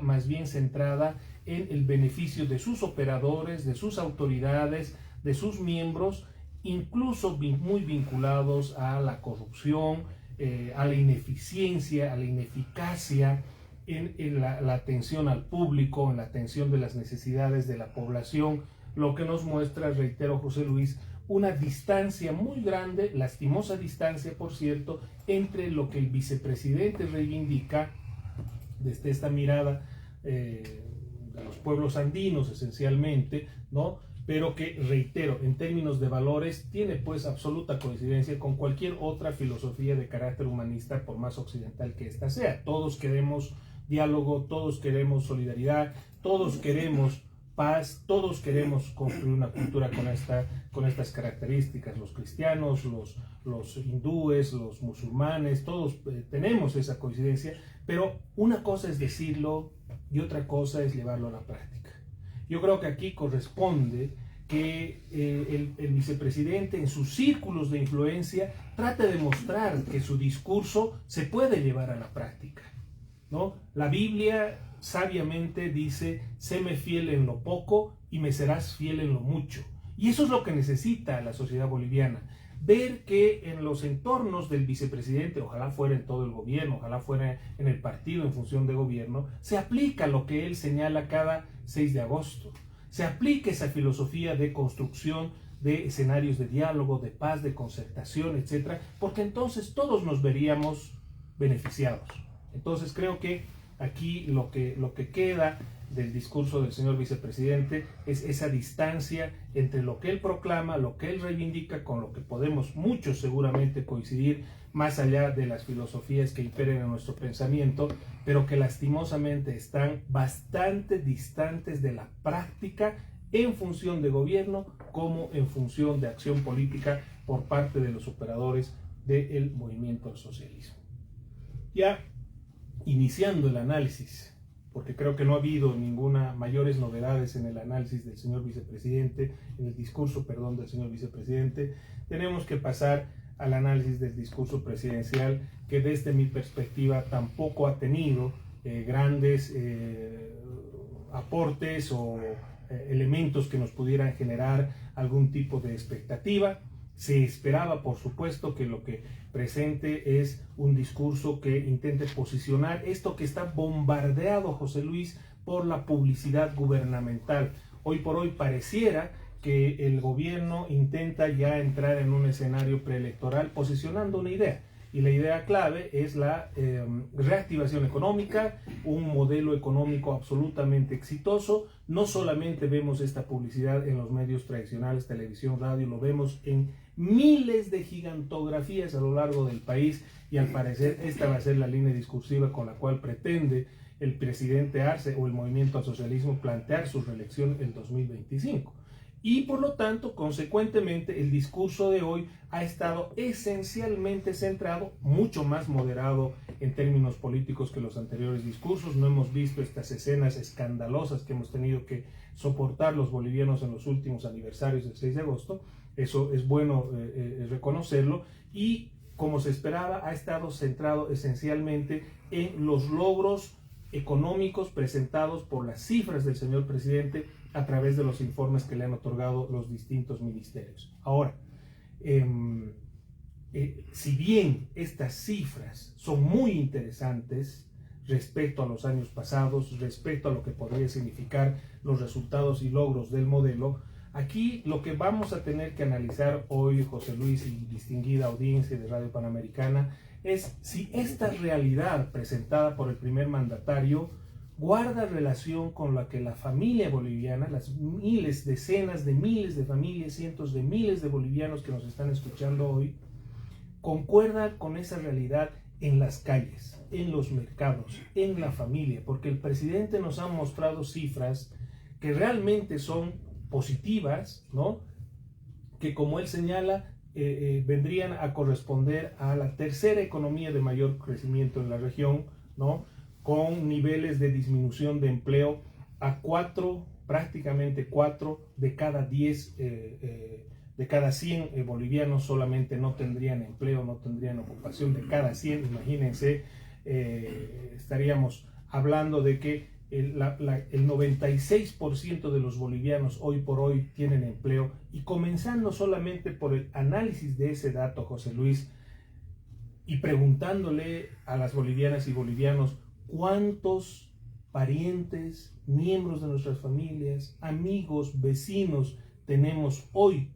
más bien centrada en el beneficio de sus operadores, de sus autoridades, de sus miembros, incluso muy vinculados a la corrupción, a la ineficiencia, a la ineficacia en la atención al público, en la atención de las necesidades de la población, lo que nos muestra, reitero, José Luis, una distancia muy grande, lastimosa distancia, por cierto, entre lo que el vicepresidente reivindica desde esta mirada de los pueblos andinos esencialmente, ¿no? Pero que, reitero, en términos de valores tiene pues absoluta coincidencia con cualquier otra filosofía de carácter humanista, por más occidental que ésta sea. Todos queremos diálogo, todos queremos solidaridad, todos queremos paz, todos queremos construir una cultura con estas características. Los cristianos, los hindúes, los musulmanes, todos tenemos esa coincidencia, pero una cosa es decirlo y otra cosa es llevarlo a la práctica. Yo creo que aquí corresponde que el vicepresidente en sus círculos de influencia trate de mostrar que su discurso se puede llevar a la práctica, ¿no? La Biblia sabiamente dice: séme fiel en lo poco y me serás fiel en lo mucho. Y eso es lo que necesita la sociedad boliviana. Ver que en los entornos del vicepresidente, ojalá fuera en todo el gobierno, ojalá fuera en el partido en función de gobierno, se aplica lo que él señala cada 6 de agosto. Se aplica esa filosofía de construcción de escenarios de diálogo, de paz, de concertación, etc. Porque entonces todos nos veríamos beneficiados. Entonces creo que aquí lo que queda del discurso del señor vicepresidente es esa distancia entre lo que él proclama, lo que él reivindica, con lo que podemos muchos seguramente coincidir, más allá de las filosofías que imperen en nuestro pensamiento, pero que lastimosamente están bastante distantes de la práctica en función de gobierno como en función de acción política por parte de los operadores del movimiento al socialismo. Ya iniciando el análisis, porque creo que no ha habido mayores novedades en el análisis del señor vicepresidente, en el discurso, perdón, del señor vicepresidente, tenemos que pasar al análisis del discurso presidencial, que desde mi perspectiva tampoco ha tenido grandes aportes o elementos que nos pudieran generar algún tipo de expectativa. Se esperaba, por supuesto, que lo que presente es un discurso que intente posicionar esto que está bombardeado, José Luis, por la publicidad gubernamental. Hoy por hoy pareciera que el gobierno intenta ya entrar en un escenario preelectoral posicionando una idea. Y la idea clave es la reactivación económica, un modelo económico absolutamente exitoso. No solamente vemos esta publicidad en los medios tradicionales, televisión, radio, lo vemos en miles de gigantografías a lo largo del país, y al parecer esta va a ser la línea discursiva con la cual pretende el presidente Arce o el movimiento al socialismo plantear su reelección en 2025. Y por lo tanto, consecuentemente, el discurso de hoy ha estado esencialmente centrado, mucho más moderado en términos políticos que los anteriores discursos. No hemos visto estas escenas escandalosas que hemos tenido que soportar los bolivianos en los últimos aniversarios del 6 de agosto. Eso es bueno reconocerlo. Y como se esperaba, ha estado centrado esencialmente en los logros económicos presentados por las cifras del señor presidente a través de los informes que le han otorgado los distintos ministerios. Ahora, si bien estas cifras son muy interesantes respecto a los años pasados, respecto a lo que podría significar los resultados y logros del modelo, aquí lo que vamos a tener que analizar hoy, José Luis y distinguida audiencia de Radio Panamericana, es si esta realidad presentada por el primer mandatario guarda relación con la que la familia boliviana, las miles, decenas de miles de familias, cientos de miles de bolivianos que nos están escuchando hoy, concuerda con esa realidad en las calles, en los mercados, en la familia, porque el presidente nos ha mostrado cifras que realmente son positivas, ¿no? Que, como él señala, vendrían a corresponder a la tercera economía de mayor crecimiento en la región, ¿no? Con niveles de disminución de empleo a prácticamente 4 de cada 10, de cada 100 bolivianos solamente no tendrían empleo, no tendrían ocupación. De cada 100, imagínense, estaríamos hablando de que el 96% de los bolivianos hoy por hoy tienen empleo, y comenzando solamente por el análisis de ese dato, José Luis, y preguntándole a las bolivianas y bolivianos cuántos parientes, miembros de nuestras familias, amigos, vecinos tenemos hoy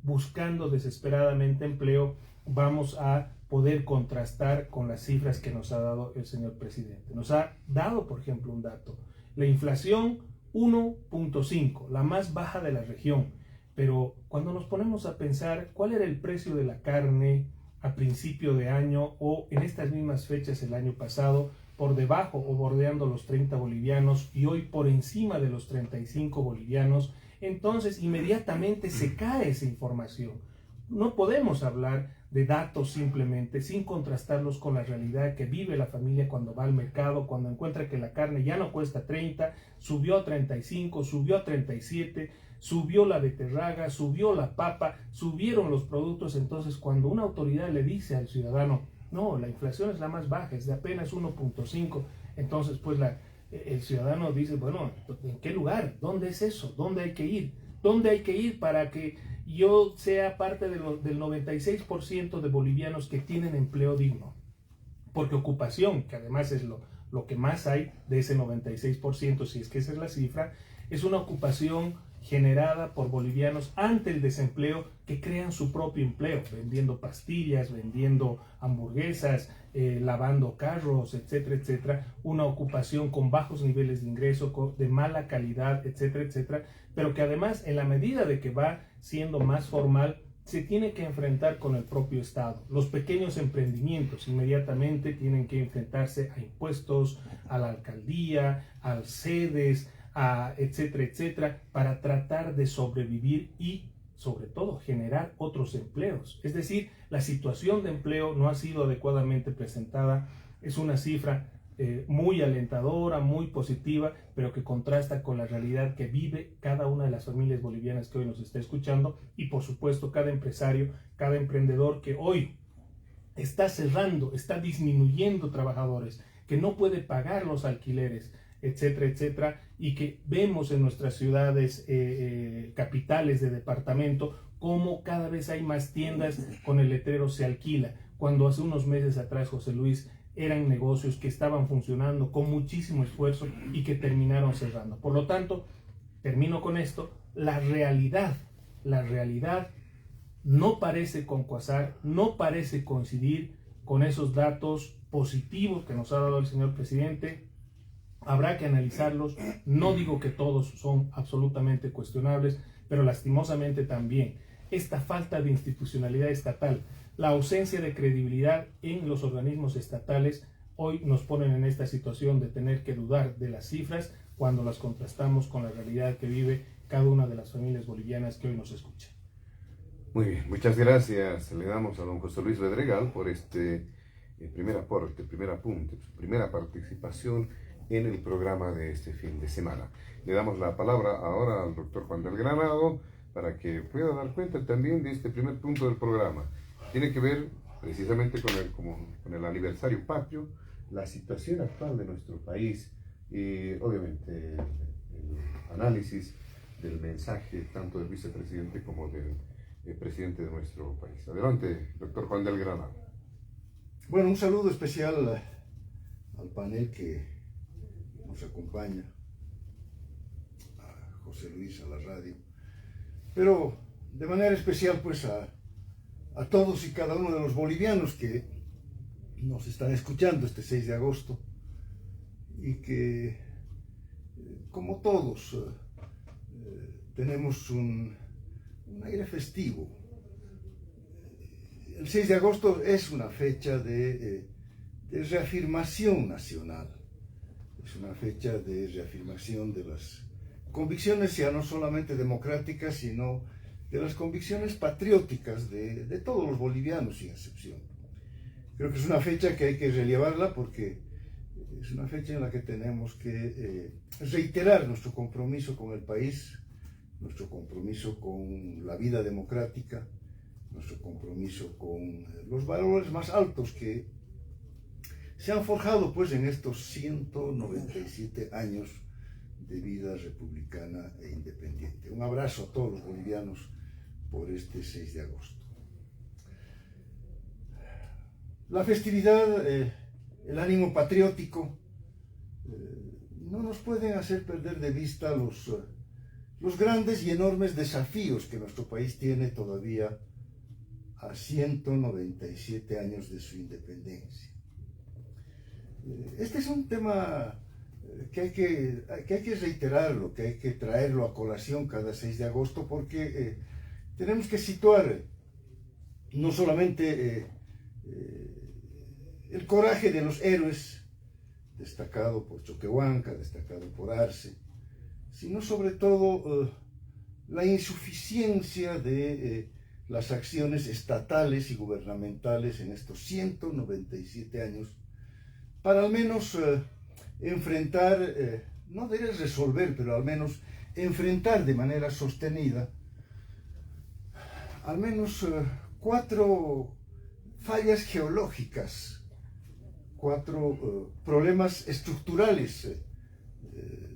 buscando desesperadamente empleo, vamos a poder contrastar con las cifras que nos ha dado el señor presidente. Nos ha dado, por ejemplo, un dato: la inflación 1.5, la más baja de la región. Pero cuando nos ponemos a pensar cuál era el precio de la carne a principio de año o en estas mismas fechas el año pasado, por debajo o bordeando los 30 bolivianos, y hoy por encima de los 35 bolivianos, entonces inmediatamente se cae esa información. No podemos hablar de datos simplemente sin contrastarlos con la realidad que vive la familia cuando va al mercado, cuando encuentra que la carne ya no cuesta 30, subió a 35, subió a 37, subió la beterraga, subió la papa, subieron los productos. Entonces, cuando una autoridad le dice al ciudadano: no, la inflación es la más baja, es de apenas 1.5, entonces pues el ciudadano dice: bueno, ¿en qué lugar? ¿Dónde es eso? ¿Dónde hay que ir? ¿Dónde hay que ir para que yo sea parte del 96% de bolivianos que tienen empleo digno? Porque ocupación, que además es lo que más hay de ese 96%, si es que esa es la cifra, es una ocupación generada por bolivianos ante el desempleo, que crean su propio empleo, vendiendo pastillas, vendiendo hamburguesas, lavando carros, etcétera, etcétera. Una ocupación con bajos niveles de ingreso, de mala calidad, etcétera, etcétera, pero que además, en la medida de que va siendo más formal, se tiene que enfrentar con el propio Estado. Los pequeños emprendimientos inmediatamente tienen que enfrentarse a impuestos, a la alcaldía, a sedes, etcétera, etcétera, para tratar de sobrevivir y, sobre todo, generar otros empleos. Es decir, la situación de empleo no ha sido adecuadamente presentada. Es una cifra muy alentadora, muy positiva, pero que contrasta con la realidad que vive cada una de las familias bolivianas que hoy nos está escuchando, y por supuesto cada empresario, cada emprendedor que hoy está cerrando, está disminuyendo trabajadores, que no puede pagar los alquileres, etcétera, etcétera, y que vemos en nuestras ciudades capitales de departamento cómo cada vez hay más tiendas con el letrero "se alquila", cuando hace unos meses atrás, José Luis, eran negocios que estaban funcionando con muchísimo esfuerzo y que terminaron cerrando. Por lo tanto, termino con esto: la realidad no parece concuasar, no parece coincidir con esos datos positivos que nos ha dado el señor presidente. Habrá que analizarlos. No digo que todos son absolutamente cuestionables, pero lastimosamente también esta falta de institucionalidad estatal, la ausencia de credibilidad en los organismos estatales, hoy nos ponen en esta situación de tener que dudar de las cifras cuando las contrastamos con la realidad que vive cada una de las familias bolivianas que hoy nos escuchan. Muy bien, muchas gracias. Le damos a don José Luis Bedregal por este primer aporte, primer apunte, su primera participación en el programa de este fin de semana. Le damos la palabra ahora al doctor Juan del Granado para que pueda dar cuenta también de este primer punto del programa. Tiene que ver precisamente con el aniversario patrio, la situación actual de nuestro país y obviamente el análisis del mensaje tanto del vicepresidente como del presidente de nuestro país. Adelante, doctor Juan del Granado. Bueno, un saludo especial al panel que nos acompaña, a José Luis, a la radio, pero de manera especial pues a todos y cada uno de los bolivianos que nos están escuchando este 6 de agosto y que, como todos, tenemos un aire festivo. El 6 de agosto es una fecha de reafirmación nacional, es una fecha de reafirmación de las convicciones ya no solamente democráticas, sino de las convicciones patrióticas de todos los bolivianos sin excepción. Creo que es una fecha que hay que relevarla porque es una fecha en la que tenemos que reiterar nuestro compromiso con el país, nuestro compromiso con la vida democrática, nuestro compromiso con los valores más altos que se han forjado pues en estos 197 años de vida republicana e independiente. Un abrazo a todos los bolivianos por este 6 de agosto. La festividad, el ánimo patriótico, no nos pueden hacer perder de vista los grandes y enormes desafíos que nuestro país tiene todavía a 197 años de su independencia. Este es un tema que hay que reiterarlo, que hay que traerlo a colación cada 6 de agosto, porque tenemos que situar no solamente el coraje de los héroes, destacado por Choquehuanca, destacado por Arce, sino sobre todo la insuficiencia de las acciones estatales y gubernamentales en estos 197 años para al menos enfrentar, no diré resolver, pero al menos enfrentar de manera sostenida al menos 4 fallas geológicas, 4 problemas estructurales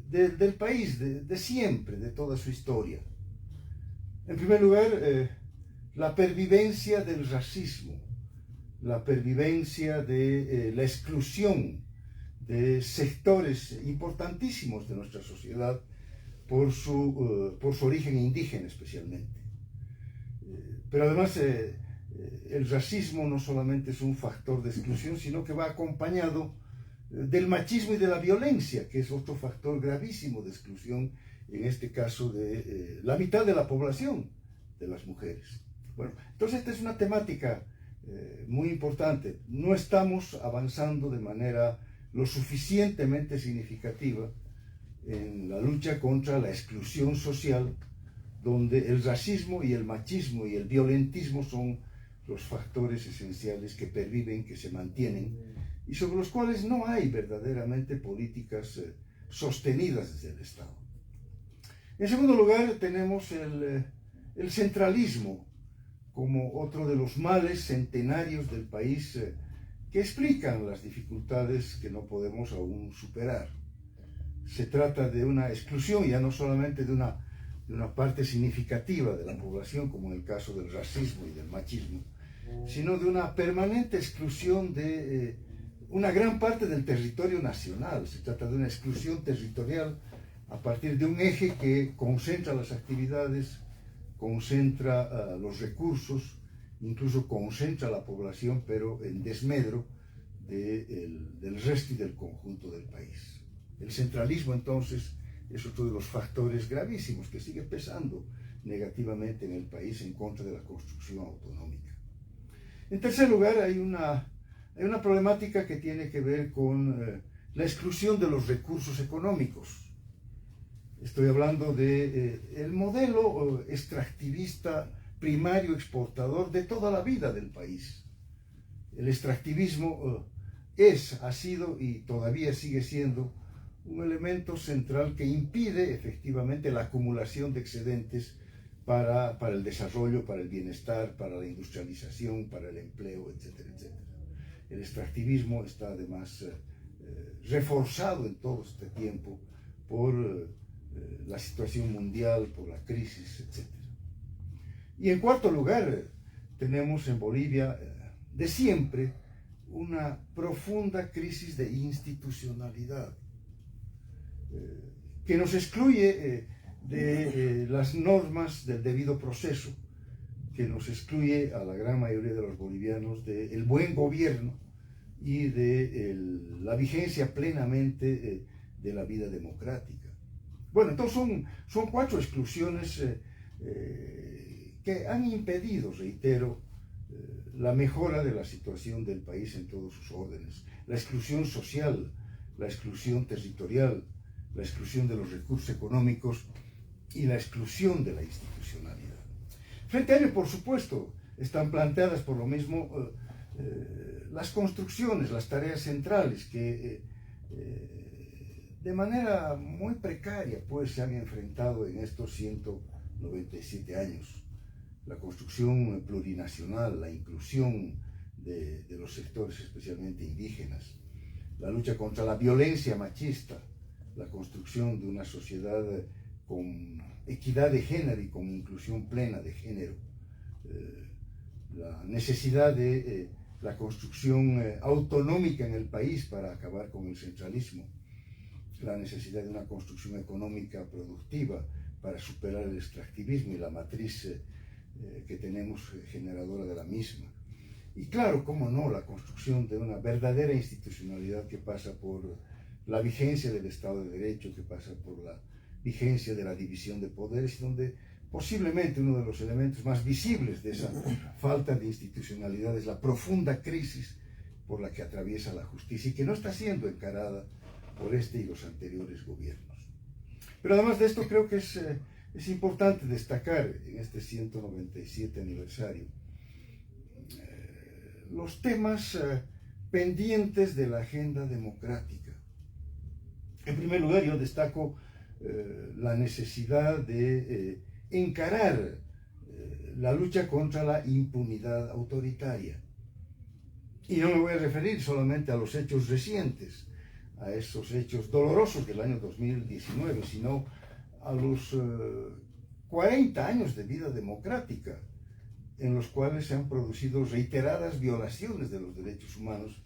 del país, de siempre, de toda su historia. En primer lugar, la pervivencia del racismo, la pervivencia de la exclusión de sectores importantísimos de nuestra sociedad por su origen indígena especialmente. Pero además el racismo no solamente es un factor de exclusión, sino que va acompañado del machismo y de la violencia, que es otro factor gravísimo de exclusión, en este caso de la mitad de la población, de las mujeres. Bueno, entonces esta es una temática muy importante. No estamos avanzando de manera lo suficientemente significativa en la lucha contra la exclusión social, donde el racismo y el machismo y el violentismo son los factores esenciales que perviven, que se mantienen, y sobre los cuales no hay verdaderamente políticas sostenidas desde el Estado. En segundo lugar, tenemos el centralismo como otro de los males centenarios del país que explican las dificultades que no podemos aún superar. Se trata de una exclusión, ya no solamente de una parte significativa de la población, como en el caso del racismo y del machismo, sino de una permanente exclusión de una gran parte del territorio nacional. Se trata de una exclusión territorial a partir de un eje que concentra las actividades, concentra los recursos, incluso concentra la población, pero en desmedro del resto y del conjunto del país. El centralismo, entonces, es otro de los factores gravísimos que sigue pesando negativamente en el país en contra de la construcción autonómica. En tercer lugar, hay una problemática que tiene que ver con la exclusión de los recursos económicos. Estoy hablando del modelo extractivista primario exportador de toda la vida del país. El extractivismo ha sido y todavía sigue siendo un elemento central que impide efectivamente la acumulación de excedentes para el desarrollo, para el bienestar, para la industrialización, para el empleo, etcétera, etcétera. El extractivismo está además reforzado en todo este tiempo por la situación mundial, por la crisis, etc. Y en cuarto lugar, tenemos en Bolivia de siempre una profunda crisis de institucionalidad que nos excluye de las normas del debido proceso, que nos excluye a la gran mayoría de los bolivianos del buen gobierno y de la vigencia plenamente de la vida democrática. Bueno, entonces son 4 exclusiones que han impedido, reitero, la mejora de la situación del país en todos sus órdenes. La exclusión social, la exclusión territorial, la exclusión de los recursos económicos y la exclusión de la institucionalidad. Frente a ello, por supuesto, están planteadas por lo mismo las construcciones, las tareas centrales que de manera muy precaria pues se han enfrentado en estos 197 años. La construcción plurinacional, la inclusión de los sectores especialmente indígenas, la lucha contra la violencia machista, la construcción de una sociedad con equidad de género y con inclusión plena de género, la necesidad de la construcción autonómica en el país para acabar con el centralismo, la necesidad de una construcción económica productiva para superar el extractivismo y la matriz que tenemos generadora de la misma. Y claro, cómo no, la construcción de una verdadera institucionalidad que pasa por la vigencia del Estado de Derecho, que pasa por la vigencia de la división de poderes, donde posiblemente uno de los elementos más visibles de esa falta de institucionalidad es la profunda crisis por la que atraviesa la justicia y que no está siendo encarada por este y los anteriores gobiernos. Pero además de esto creo que es importante destacar en este 197 aniversario los temas pendientes de la agenda democrática. En primer lugar, yo destaco la necesidad de encarar la lucha contra la impunidad autoritaria. Y no me voy a referir solamente a los hechos recientes, a esos hechos dolorosos del año 2019, sino a los 40 años de vida democrática, en los cuales se han producido reiteradas violaciones de los derechos humanos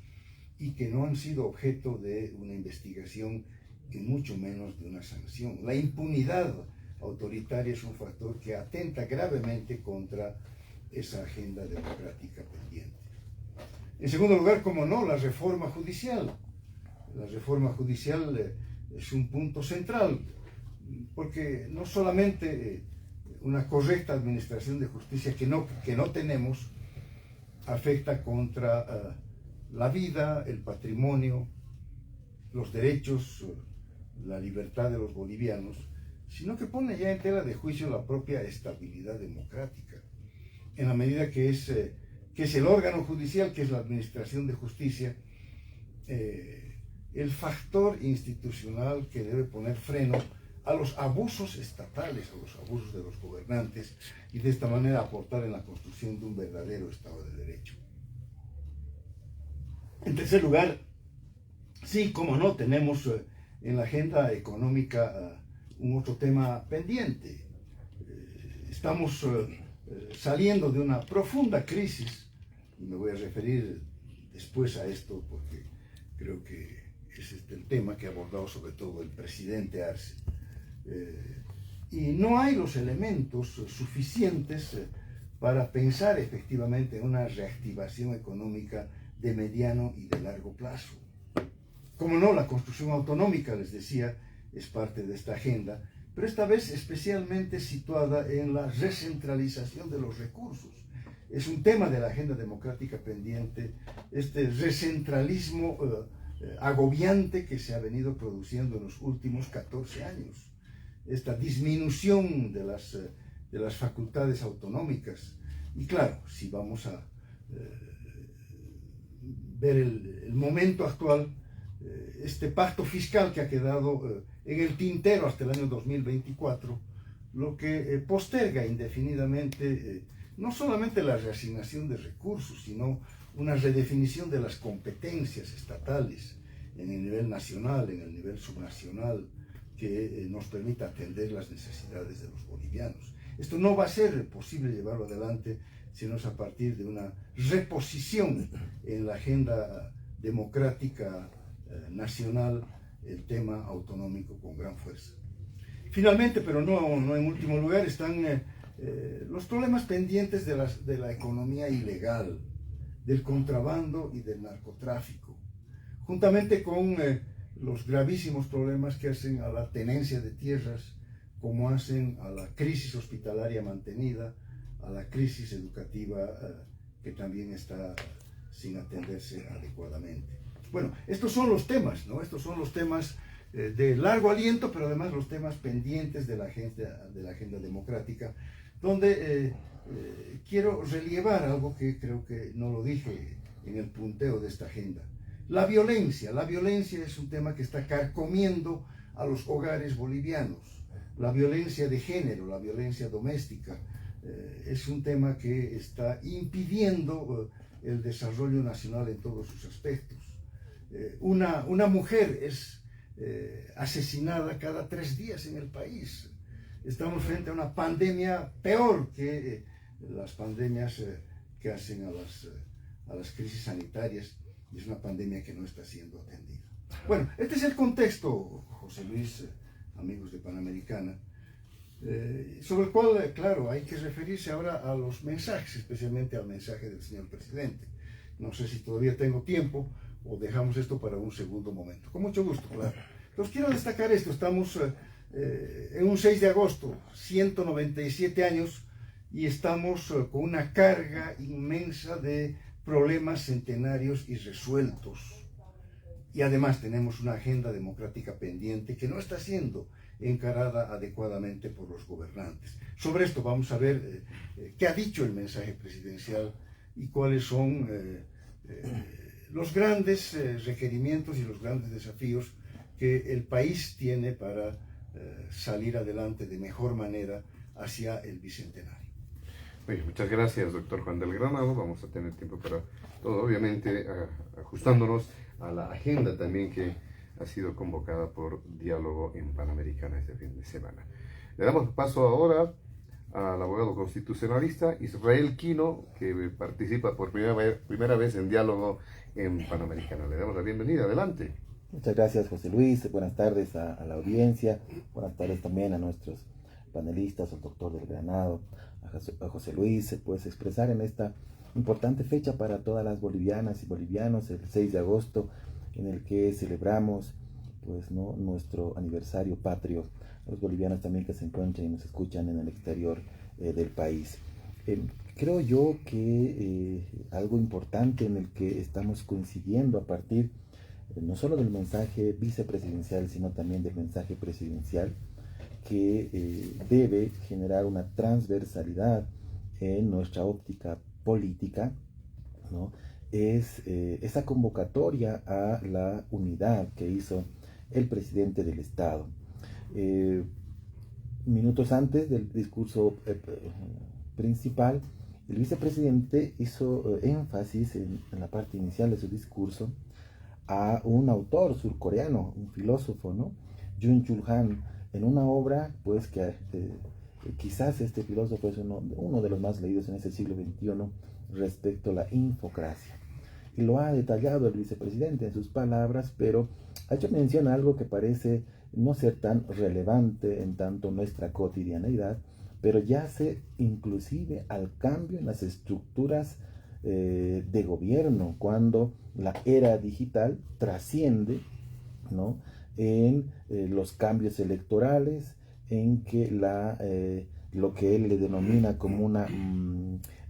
y que no han sido objeto de una investigación y mucho menos de una sanción. La impunidad autoritaria es un factor que atenta gravemente contra esa agenda democrática pendiente. En segundo lugar, como no, la reforma judicial. La reforma judicial es un punto central, porque no solamente una correcta administración de justicia que no tenemos afecta contra la vida, el patrimonio, los derechos, la libertad de los bolivianos, sino que pone ya en tela de juicio la propia estabilidad democrática, en la medida que es el órgano judicial, que es la administración de justicia, el factor institucional que debe poner freno a los abusos estatales, a los abusos de los gobernantes, y de esta manera aportar en la construcción de un verdadero Estado de Derecho. En tercer lugar, sí, como no, tenemos en la agenda económica un otro tema pendiente. Estamos saliendo de una profunda crisis, y me voy a referir después a esto porque creo que es el tema que ha abordado sobre todo el presidente Arce. Y no hay los elementos suficientes para pensar efectivamente en una reactivación económica de mediano y de largo plazo. Como no, la construcción autonómica, les decía, es parte de esta agenda, pero esta vez especialmente situada en la recentralización de los recursos. Es un tema de la agenda democrática pendiente, este recentralismo agobiante que se ha venido produciendo en los últimos 14 años. Esta disminución de las facultades autonómicas. Y claro, si vamos a ver el momento actual, este pacto fiscal que ha quedado en el tintero hasta el año 2024, lo que posterga indefinidamente no solamente la reasignación de recursos, sino una redefinición de las competencias estatales en el nivel nacional, en el nivel subnacional, que nos permita atender las necesidades de los bolivianos. Esto no va a ser posible llevarlo adelante sino es a partir de una reposición en la agenda democrática nacional, el tema autonómico con gran fuerza. Finalmente, pero no en último lugar, están los problemas pendientes de la economía ilegal, del contrabando y del narcotráfico, juntamente con los gravísimos problemas que hacen a la tenencia de tierras, como hacen a la crisis hospitalaria mantenida, a la crisis educativa que también está sin atenderse adecuadamente. Bueno, estos son los temas, ¿no? Estos son los temas de largo aliento, pero además los temas pendientes de la agenda democrática, donde quiero relevar algo que creo que no lo dije en el punteo de esta agenda. La violencia es un tema que está carcomiendo a los hogares bolivianos. La violencia de género, la violencia doméstica, es un tema que está impidiendo el desarrollo nacional en todos sus aspectos. una mujer es asesinada cada 3 días en el país. Estamos frente a una pandemia peor que las pandemias que hacen a las crisis sanitarias, y es una pandemia que no está siendo atendida. Bueno, este es el contexto, José Luis, amigos de Panamericana, sobre el cual, claro, hay que referirse ahora a los mensajes, especialmente al mensaje del señor presidente. No sé si todavía tengo tiempo o dejamos esto para un segundo momento. Con mucho gusto, claro. Entonces quiero destacar esto, estamos en un 6 de agosto, 197 años, y estamos con una carga inmensa de problemas centenarios irresueltos. Y además tenemos una agenda democrática pendiente que no está siendo encarada adecuadamente por los gobernantes. Sobre esto vamos a ver qué ha dicho el mensaje presidencial y cuáles son los grandes requerimientos y los grandes desafíos que el país tiene para salir adelante de mejor manera hacia el bicentenario. Muy bien, muchas gracias, doctor Juan del Granado. Vamos a tener tiempo para todo, obviamente ajustándonos a la agenda también que ha sido convocada por Diálogo en Panamericana este fin de semana. Le damos paso ahora al abogado constitucionalista Israel Quino, que participa por primera vez en Diálogo en Panamericana. Le damos la bienvenida. Adelante. Muchas gracias, José Luis. Buenas tardes a la audiencia. Buenas tardes también a nuestros panelistas, al doctor del Granado, a José Luis. Pues expresar en esta importante fecha para todas las bolivianas y bolivianos, el 6 de agosto, en el que celebramos pues, ¿no?, nuestro aniversario patrio, los bolivianos también que se encuentran y nos escuchan en el exterior del país. Creo yo que algo importante en el que estamos coincidiendo a partir no solo del mensaje vicepresidencial, sino también del mensaje presidencial, que debe generar una transversalidad en nuestra óptica política, ¿no?, es esa convocatoria a la unidad que hizo el presidente del Estado. Minutos antes del discurso principal, el vicepresidente hizo énfasis en la parte inicial de su discurso a un autor surcoreano, un filósofo, ¿no?, Jung Chul Han, en una obra pues que quizás este filósofo es uno de los más leídos en este siglo XXI respecto a la infocracia. Y lo ha detallado el vicepresidente en sus palabras, pero ha hecho mención a algo que parece no ser tan relevante en tanto nuestra cotidianeidad, pero yace inclusive al cambio en las estructuras de gobierno, cuando la era digital trasciende, ¿no?, en los cambios electorales, en que lo que él le denomina como una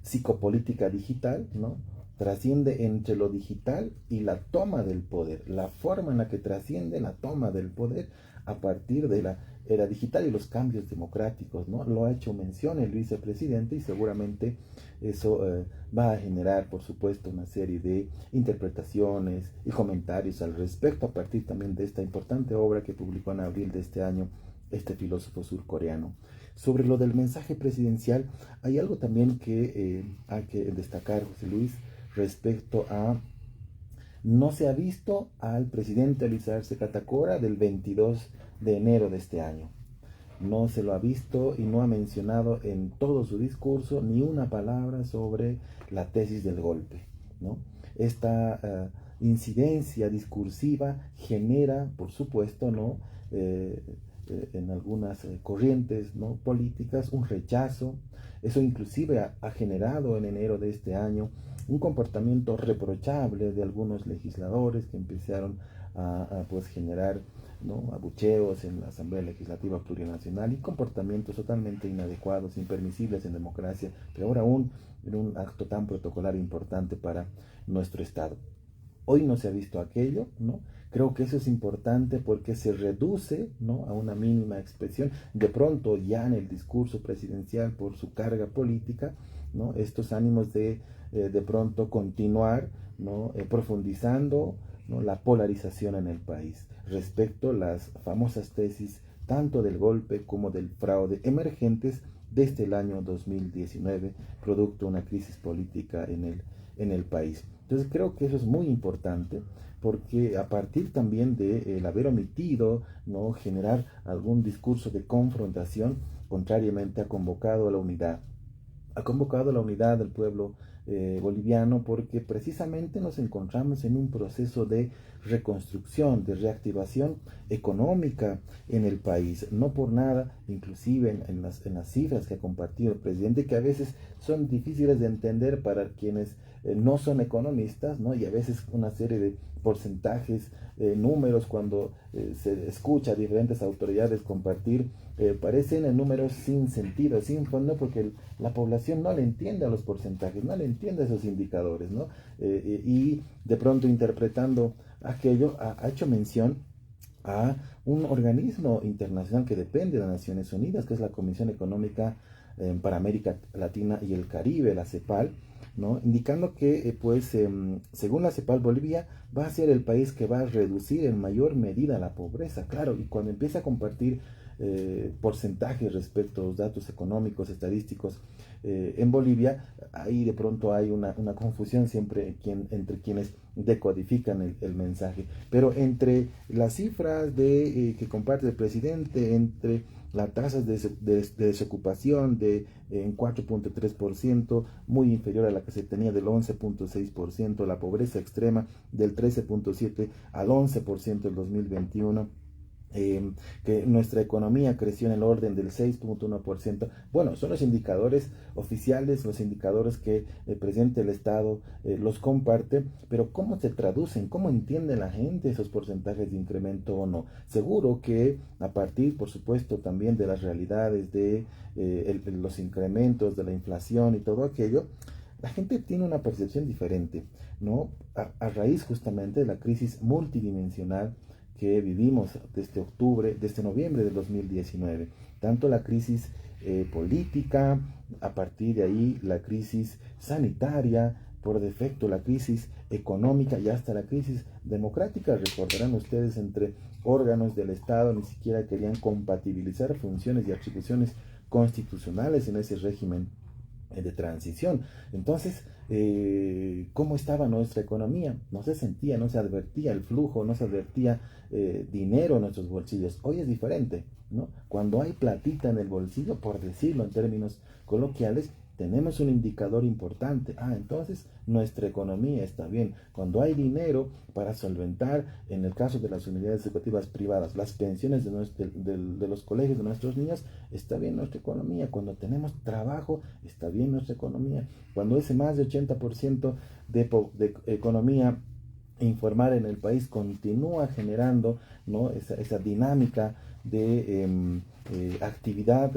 psicopolítica digital, ¿no?, trasciende entre lo digital y la toma del poder, la forma en la que trasciende la toma del poder a partir de la era digital y los cambios democráticos, ¿no? Lo ha hecho mención el vicepresidente y seguramente eso va a generar, por supuesto, una serie de interpretaciones y comentarios al respecto a partir también de esta importante obra que publicó en abril de este año este filósofo surcoreano. Sobre lo del mensaje presidencial, hay algo también que hay que destacar, José Luis, respecto a no se ha visto al presidente alisarse catacora del 22 de enero de este año. No se lo ha visto y no ha mencionado en todo su discurso ni una palabra sobre la tesis del golpe, ¿no? Esta incidencia discursiva genera, por supuesto, ¿no?, en algunas corrientes, ¿no?, políticas, un rechazo. Eso inclusive ha generado en enero de este año un comportamiento reprochable de algunos legisladores que empezaron a pues generar, ¿no?, abucheos en la Asamblea Legislativa Plurinacional y comportamientos totalmente inadecuados, impermisibles en democracia, peor aún en un acto tan protocolar importante para nuestro Estado. Hoy no se ha visto aquello, ¿no? Creo que eso es importante porque se reduce, ¿no?, a una mínima expresión. De pronto ya en el discurso presidencial, por su carga política, ¿no?, estos ánimos de pronto continuar, ¿no?, profundizando, ¿no?, la polarización en el país respecto a las famosas tesis tanto del golpe como del fraude emergentes desde el año 2019, producto de una crisis política en el país. Entonces creo que eso es muy importante, porque a partir también de el haber omitido, ¿no?, generar algún discurso de confrontación, contrariamente ha convocado a la unidad del pueblo boliviano, porque precisamente nos encontramos en un proceso de reconstrucción, de reactivación económica en el país. No por nada, inclusive en las cifras que ha compartido el presidente, que a veces son difíciles de entender para quienes no son economistas, ¿no? Y a veces una serie de porcentajes, números, cuando se escucha a diferentes autoridades compartir, parecen números sin sentido, sin fondo, porque la población no le entiende a los porcentajes, no le entiende a esos indicadores, ¿no? Y de pronto, interpretando aquello, ha hecho mención a un organismo internacional que depende de las Naciones Unidas, que es la Comisión Económica para América Latina y el Caribe, la CEPAL, ¿no?, indicando que, según la CEPAL, Bolivia va a ser el país que va a reducir en mayor medida la pobreza. Claro, y cuando empieza a compartir porcentajes respecto a los datos económicos, estadísticos en Bolivia, ahí de pronto hay una confusión siempre entre quienes decodifican el mensaje. Pero entre las cifras que comparte el presidente, entre las tasas de desocupación en 4.3%, muy inferior a la que se tenía del 11.6%, la pobreza extrema del 13.7% al 11% en 2021, que nuestra economía creció en el orden del 6.1%. Bueno, son los indicadores oficiales, los indicadores que el presidente del Estado los comparte, pero ¿cómo se traducen? ¿Cómo entiende la gente esos porcentajes de incremento o no? Seguro que a partir, por supuesto, también de las realidades de los incrementos de la inflación y todo aquello, la gente tiene una percepción diferente, ¿no? A raíz justamente de la crisis multidimensional que vivimos desde noviembre del 2019, tanto la crisis política, a partir de ahí la crisis sanitaria, por defecto la crisis económica y hasta la crisis democrática. Recordarán ustedes, entre órganos del Estado ni siquiera querían compatibilizar funciones y atribuciones constitucionales en ese régimen de transición. Entonces, ¿cómo estaba nuestra economía? No se sentía, no se advertía el flujo, no se advertía dinero en nuestros bolsillos. Hoy es diferente, ¿no? Cuando hay platita en el bolsillo, por decirlo en términos coloquiales, tenemos un indicador importante. Entonces nuestra economía está bien. Cuando hay dinero para solventar, en el caso de las unidades educativas privadas, las pensiones de los colegios de nuestros niños, está bien nuestra economía. Cuando tenemos trabajo, está bien nuestra economía. Cuando ese más de 80% de economía informal en el país continúa generando, ¿no?, esa dinámica de actividad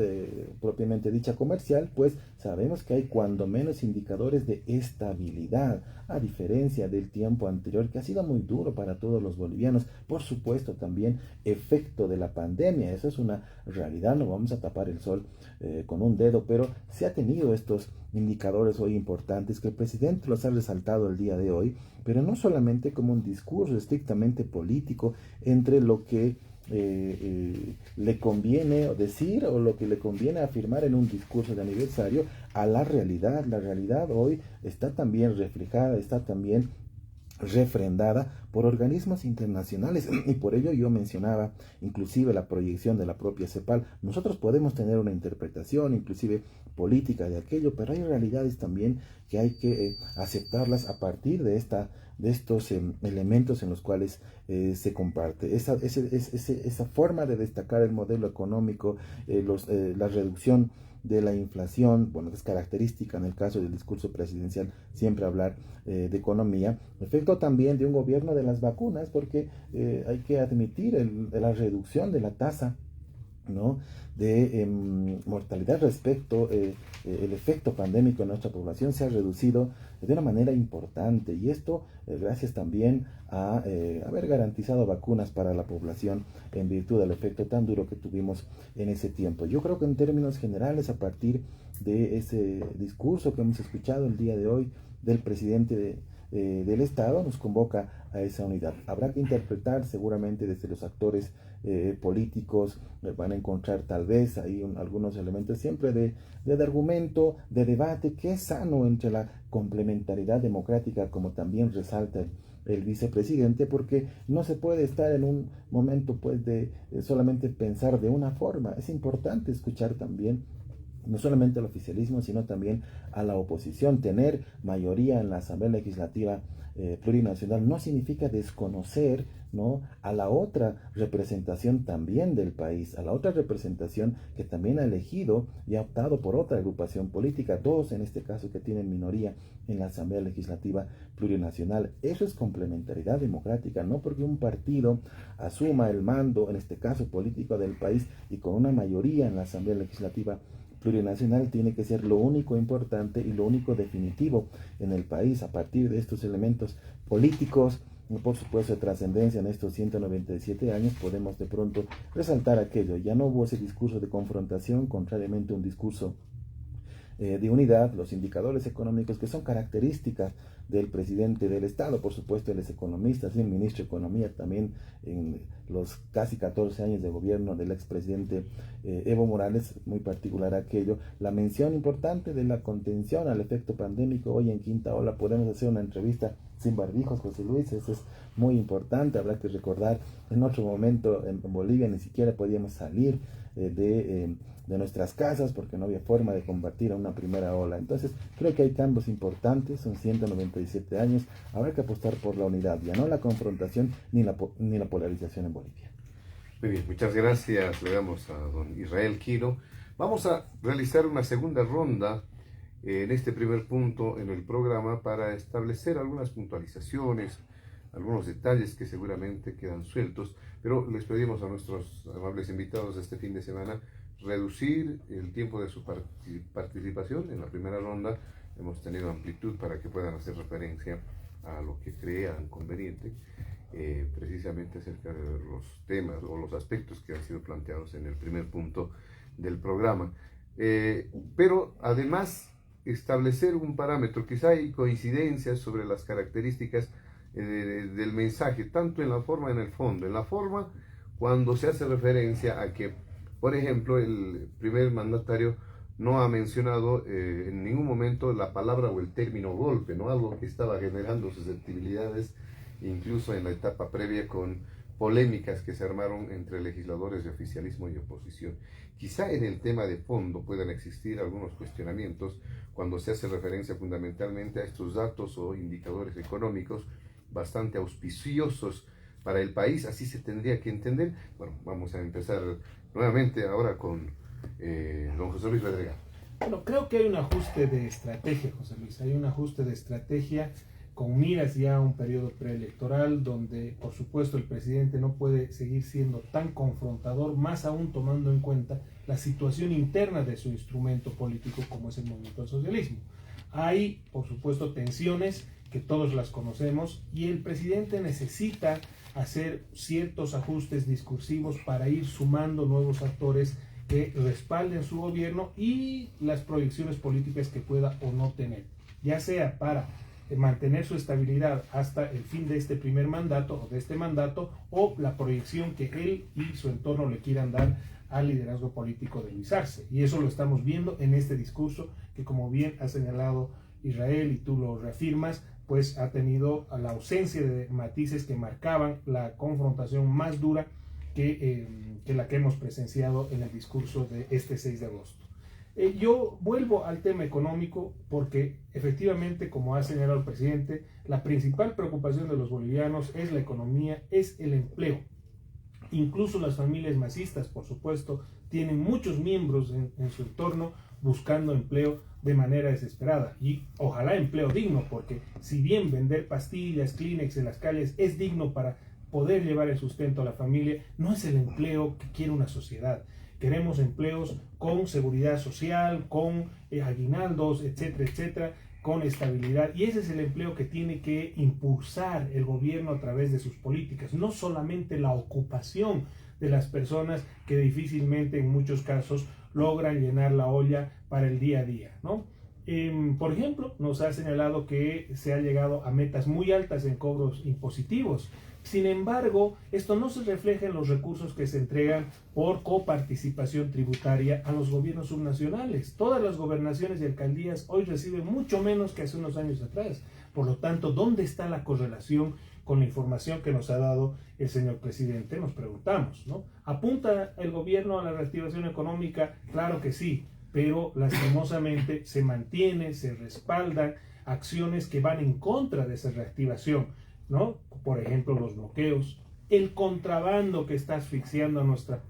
propiamente dicha comercial, pues sabemos que hay cuando menos indicadores de estabilidad, a diferencia del tiempo anterior, que ha sido muy duro para todos los bolivianos. Por supuesto, también efecto de la pandemia, eso es una realidad, no vamos a tapar el sol con un dedo, pero se ha tenido estos indicadores hoy importantes que el presidente los ha resaltado el día de hoy, pero no solamente como un discurso estrictamente político entre lo que le conviene decir o lo que le conviene afirmar en un discurso de aniversario, a la realidad. La realidad hoy está también reflejada, está también refrendada por organismos internacionales, y por ello yo mencionaba inclusive la proyección de la propia CEPAL. Nosotros podemos tener una interpretación inclusive política de aquello, pero hay realidades también que hay que aceptarlas a partir de estos elementos en los cuales se comparte esa forma de destacar el modelo económico, la reducción de la inflación. Bueno, es característica en el caso del discurso presidencial siempre hablar de economía. Efecto también de un gobierno de las vacunas, porque hay que admitir la reducción de la tasa, ¿no?, de mortalidad respecto el efecto pandémico en nuestra población se ha reducido de una manera importante, y esto gracias también a haber garantizado vacunas para la población en virtud del efecto tan duro que tuvimos en ese tiempo. Yo creo que en términos generales, a partir de ese discurso que hemos escuchado el día de hoy del presidente del Estado nos convoca a esa unidad. Habrá que interpretar seguramente desde los actores políticos, van a encontrar tal vez ahí algunos elementos siempre de argumento, de debate, que es sano entre la complementariedad democrática, como también resalta el vicepresidente, porque no se puede estar en un momento pues de solamente pensar de una forma. Es importante escuchar también no solamente al oficialismo, sino también a la oposición. Tener mayoría en la Asamblea Legislativa Plurinacional no significa desconocer, ¿no?, a la otra representación también del país, a la otra representación que también ha elegido y ha optado por otra agrupación política, dos en este caso que tienen minoría en la Asamblea Legislativa Plurinacional. Eso es complementariedad democrática, no porque un partido asuma el mando, en este caso político del país, y con una mayoría en la Asamblea Legislativa Plurinacional tiene que ser lo único importante y lo único definitivo en el país. A partir de estos elementos políticos, por supuesto de trascendencia en estos 197 años, podemos de pronto resaltar aquello. Ya no hubo ese discurso de confrontación, contrariamente a un discurso de unidad, los indicadores económicos que son características del presidente del Estado. Por supuesto, él es economista, es el ministro de Economía también en los casi 14 años de gobierno del expresidente Evo Morales, muy particular aquello. La mención importante de la contención al efecto pandémico. Hoy en quinta ola podemos hacer una entrevista sin barbijos, José Luis, eso es muy importante. Habrá que recordar, en otro momento en Bolivia ni siquiera podíamos salir de nuestras casas porque no había forma de combatir a una primera ola. Entonces creo que hay cambios importantes, son 197 años, habrá que apostar por la unidad, ya no la confrontación ni la polarización en Bolivia. Muy bien, muchas gracias, le damos a don Israel Quiro. Vamos a realizar una segunda ronda en este primer punto en el programa para establecer algunas puntualizaciones, algunos detalles que seguramente quedan sueltos, pero les pedimos a nuestros amables invitados de este fin de semana reducir el tiempo de su participación. En la primera ronda hemos tenido amplitud para que puedan hacer referencia a lo que crean conveniente, precisamente acerca de los temas o los aspectos que han sido planteados en el primer punto del programa. Pero además establecer un parámetro, quizá hay coincidencias sobre las características del mensaje, tanto en la forma como en el fondo. En la forma, cuando se hace referencia a que, por ejemplo, el primer mandatario no ha mencionado en ningún momento la palabra o el término golpe, ¿no? Algo que estaba generando susceptibilidades, incluso en la etapa previa, con polémicas que se armaron entre legisladores de oficialismo y oposición. Quizá en el tema de fondo puedan existir algunos cuestionamientos cuando se hace referencia fundamentalmente a estos datos o indicadores económicos bastante auspiciosos para el país, así se tendría que entender. Bueno, vamos a empezar nuevamente ahora con don José Luis Bedregal. Bueno, creo que hay un ajuste de estrategia, José Luis, hay un ajuste de estrategia con miras ya a un periodo preelectoral donde, por supuesto, el presidente no puede seguir siendo tan confrontador, más aún tomando en cuenta la situación interna de su instrumento político como es el movimiento al socialismo. Hay, por supuesto, tensiones que todos las conocemos y el presidente necesita hacer ciertos ajustes discursivos para ir sumando nuevos actores que respalden su gobierno y las proyecciones políticas que pueda o no tener, ya sea para mantener su estabilidad hasta el fin de este primer mandato o de este mandato, o la proyección que él y su entorno le quieran dar al liderazgo político de Luis Arce. Y eso lo estamos viendo en este discurso que, como bien ha señalado Israel y tú lo reafirmas, pues ha tenido la ausencia de matices que marcaban la confrontación más dura que la que hemos presenciado en el discurso de este 6 de agosto. Yo vuelvo al tema económico porque efectivamente, como ha señalado el presidente, la principal preocupación de los bolivianos es la economía, es el empleo. Incluso las familias masistas, por supuesto, tienen muchos miembros en su entorno buscando empleo de manera desesperada, y ojalá empleo digno, porque si bien vender pastillas, Kleenex en las calles es digno para poder llevar el sustento a la familia, no es el empleo que quiere una sociedad. Queremos empleos con seguridad social, con aguinaldos, etcétera, etcétera, con estabilidad, y ese es el empleo que tiene que impulsar el gobierno a través de sus políticas, no solamente la ocupación de las personas que difícilmente en muchos casos logran llenar la olla para el día a día, ¿no? Por ejemplo, nos ha señalado que se ha llegado a metas muy altas en cobros impositivos. Sin embargo, esto no se refleja en los recursos que se entregan por coparticipación tributaria a los gobiernos subnacionales. Todas las gobernaciones y alcaldías hoy reciben mucho menos que hace unos años atrás. Por lo tanto, ¿dónde está la correlación con la información que nos ha dado el señor presidente? Nos preguntamos, ¿no? ¿Apunta el gobierno a la reactivación económica? Claro que sí, pero lastimosamente se mantiene, se respaldan acciones que van en contra de esa reactivación, ¿no? Por ejemplo, los bloqueos, el contrabando que está asfixiando a nuestra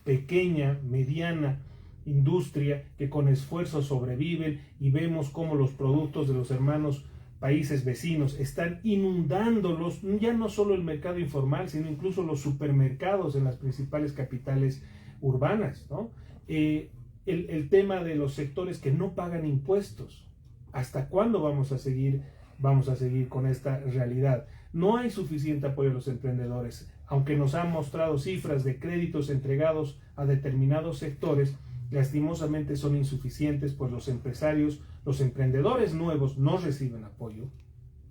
pequeña, mediana industria que con esfuerzo sobreviven, y vemos cómo los productos de los hermanos países vecinos están inundándolos, ya no solo el mercado informal, sino incluso los supermercados en las principales capitales urbanas, ¿no? El tema de los sectores que no pagan impuestos. ¿Hasta cuándo vamos a seguir con esta realidad? No hay suficiente apoyo a los emprendedores. Aunque nos han mostrado cifras de créditos entregados a determinados sectores, lastimosamente son insuficientes, pues los empresarios, los emprendedores nuevos no reciben apoyo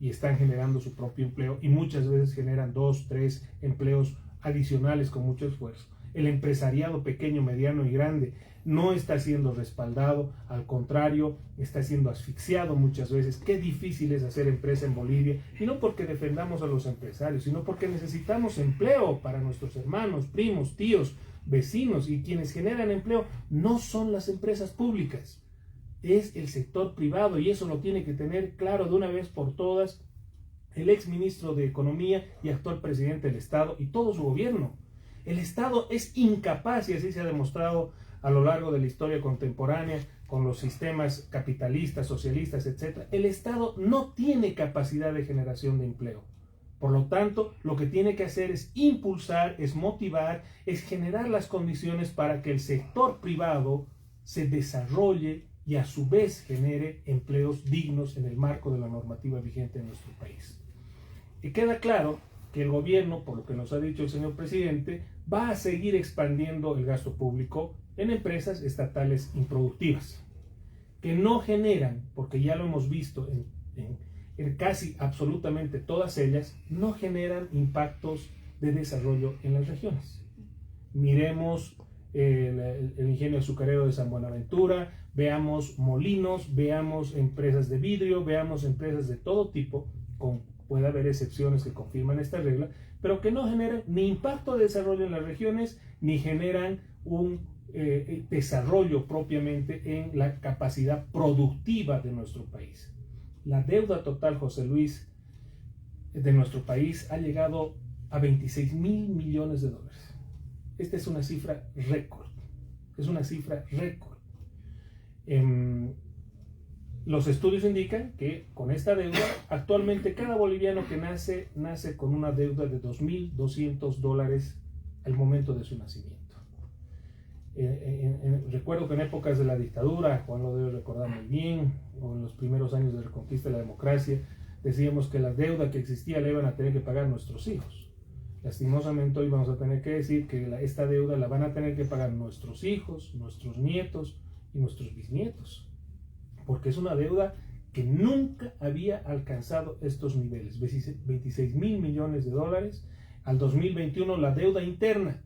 y están generando su propio empleo, y muchas veces generan 2, 3 empleos adicionales con mucho esfuerzo. El empresariado pequeño, mediano y grande no está siendo respaldado, al contrario, está siendo asfixiado muchas veces. Qué difícil es hacer empresa en Bolivia, y no porque defendamos a los empresarios, sino porque necesitamos empleo para nuestros hermanos, primos, tíos, vecinos, y quienes generan empleo no son las empresas públicas, es el sector privado, y eso lo tiene que tener claro de una vez por todas el ex ministro de Economía y actual presidente del Estado y todo su gobierno. El Estado es incapaz, y así se ha demostrado a lo largo de la historia contemporánea con los sistemas capitalistas, socialistas, etc. El Estado no tiene capacidad de generación de empleo. Por lo tanto, lo que tiene que hacer es impulsar, es motivar, es generar las condiciones para que el sector privado se desarrolle y a su vez genere empleos dignos en el marco de la normativa vigente en nuestro país. Y queda claro que el gobierno, por lo que nos ha dicho el señor presidente, va a seguir expandiendo el gasto público en empresas estatales improductivas, que no generan, porque ya lo hemos visto en casi absolutamente todas ellas, no generan impactos de desarrollo en las regiones. Miremos el ingenio azucarero de San Buenaventura, veamos molinos, veamos empresas de vidrio, veamos empresas de todo tipo, puede haber excepciones que confirman esta regla, pero que no generan ni impacto de desarrollo en las regiones, ni generan un desarrollo propiamente en la capacidad productiva de nuestro país. La deuda total, José Luis, de nuestro país ha llegado a 26.000 millones de dólares. Esta es una cifra récord. Es una cifra récord. Los estudios indican que con esta deuda, actualmente cada boliviano que nace con una deuda de $2.200 al momento de su nacimiento. Recuerdo que en épocas de la dictadura, Juan lo debe recordar muy bien, o en los primeros años de reconquista de la democracia, decíamos que la deuda que existía la iban a tener que pagar nuestros hijos. Lastimosamente hoy vamos a tener que decir que esta deuda la van a tener que pagar nuestros hijos, nuestros nietos y nuestros bisnietos, porque es una deuda que nunca había alcanzado estos niveles, 26.000 millones de dólares. Al 2021 la deuda interna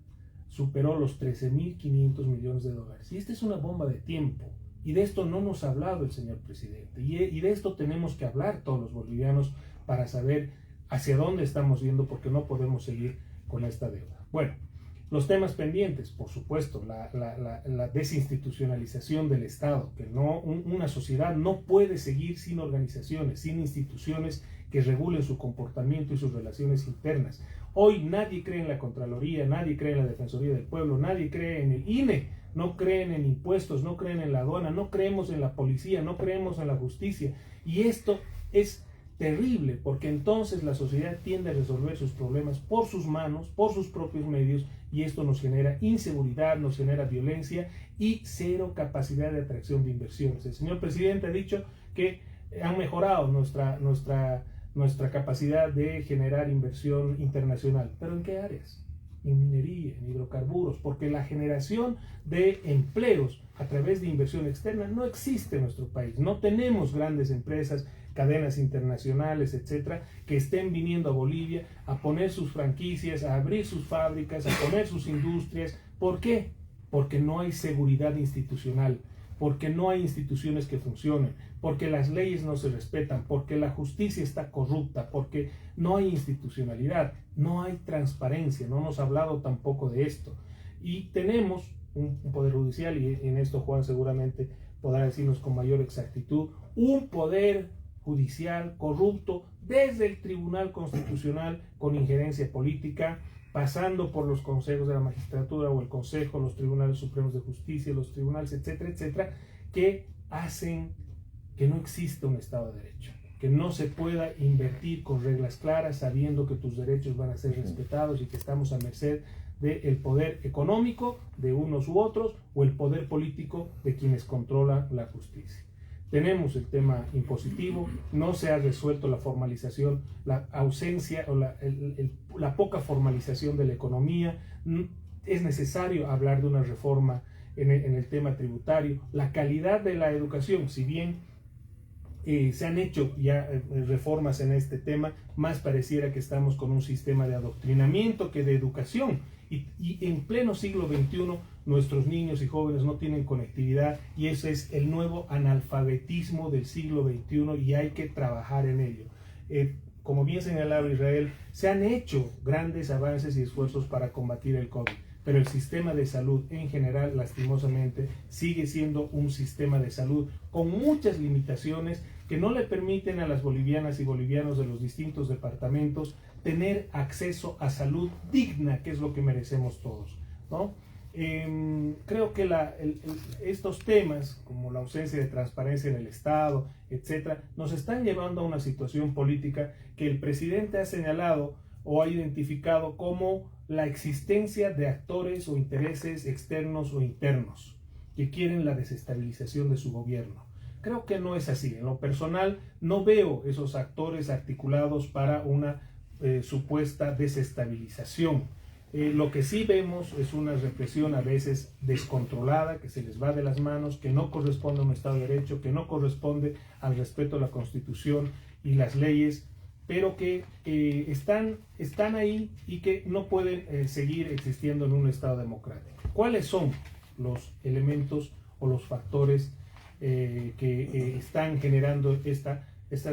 superó los 13.500 millones de dólares. Y esta es una bomba de tiempo. Y de esto no nos ha hablado el señor presidente. Y de esto tenemos que hablar todos los bolivianos para saber hacia dónde estamos yendo, porque no podemos seguir con esta deuda. Bueno, los temas pendientes, por supuesto, la desinstitucionalización del Estado, que una sociedad no puede seguir sin organizaciones, sin instituciones que regulen su comportamiento y sus relaciones internas. Hoy nadie cree en la Contraloría, nadie cree en la Defensoría del Pueblo, nadie cree en el INE, no creen en impuestos, no creen en la aduana, no creemos en la policía, no creemos en la justicia. Y esto es terrible, porque entonces la sociedad tiende a resolver sus problemas por sus manos, por sus propios medios, y esto nos genera inseguridad, nos genera violencia y cero capacidad de atracción de inversiones. El señor presidente ha dicho que han mejorado nuestra capacidad de generar inversión internacional, pero ¿en qué áreas? en minería, en hidrocarburos, porque la generación de empleos a través de inversión externa no existe en nuestro país. No tenemos grandes empresas, cadenas internacionales, etcétera, que estén viniendo a Bolivia a poner sus franquicias, a abrir sus fábricas, a poner sus industrias. ¿Por qué? Porque no hay seguridad institucional, porque no hay instituciones que funcionen, porque las leyes no se respetan, porque la justicia está corrupta, porque no hay institucionalidad, no hay transparencia. No hemos hablado tampoco de esto. Y tenemos un poder judicial, y en esto Juan seguramente podrá decirnos con mayor exactitud, un poder judicial corrupto desde el Tribunal Constitucional con injerencia política, pasando por los consejos de la magistratura o el consejo, los tribunales supremos de justicia, los tribunales, etcétera, etcétera, que hacen que no exista un Estado de Derecho, que no se pueda invertir con reglas claras, sabiendo que tus derechos van a ser respetados y que estamos a merced del poder económico de unos u otros o el poder político de quienes controlan la justicia. Tenemos el tema impositivo, no se ha resuelto la formalización, la ausencia o la poca formalización de la economía. Es necesario hablar de una reforma en el tema tributario. La calidad de la educación, si bien se han hecho ya reformas en este tema, más pareciera que estamos con un sistema de adoctrinamiento que de educación. Y en pleno siglo XXI nuestros niños y jóvenes no tienen conectividad, y ese es el nuevo analfabetismo del siglo XXI y hay que trabajar en ello. Como bien señalaba Israel, se han hecho grandes avances y esfuerzos para combatir el COVID, pero el sistema de salud en general, lastimosamente, sigue siendo un sistema de salud con muchas limitaciones que no le permiten a las bolivianas y bolivianos de los distintos departamentos tener acceso a salud digna, que es lo que merecemos todos, ¿no? Creo que estos temas, como la ausencia de transparencia en el Estado, etcétera, nos están llevando a una situación política que el presidente ha señalado o ha identificado como la existencia de actores o intereses externos o internos que quieren la desestabilización de su gobierno. Creo que no es así. En lo personal, no veo esos actores articulados para una supuesta desestabilización. Lo que sí vemos es una represión a veces descontrolada, que se les va de las manos, que no corresponde a un Estado de Derecho, que no corresponde al respeto a la Constitución y las leyes, pero que están ahí y que no pueden seguir existiendo en un Estado democrático. ¿Cuáles son los elementos o los factores que están generando esta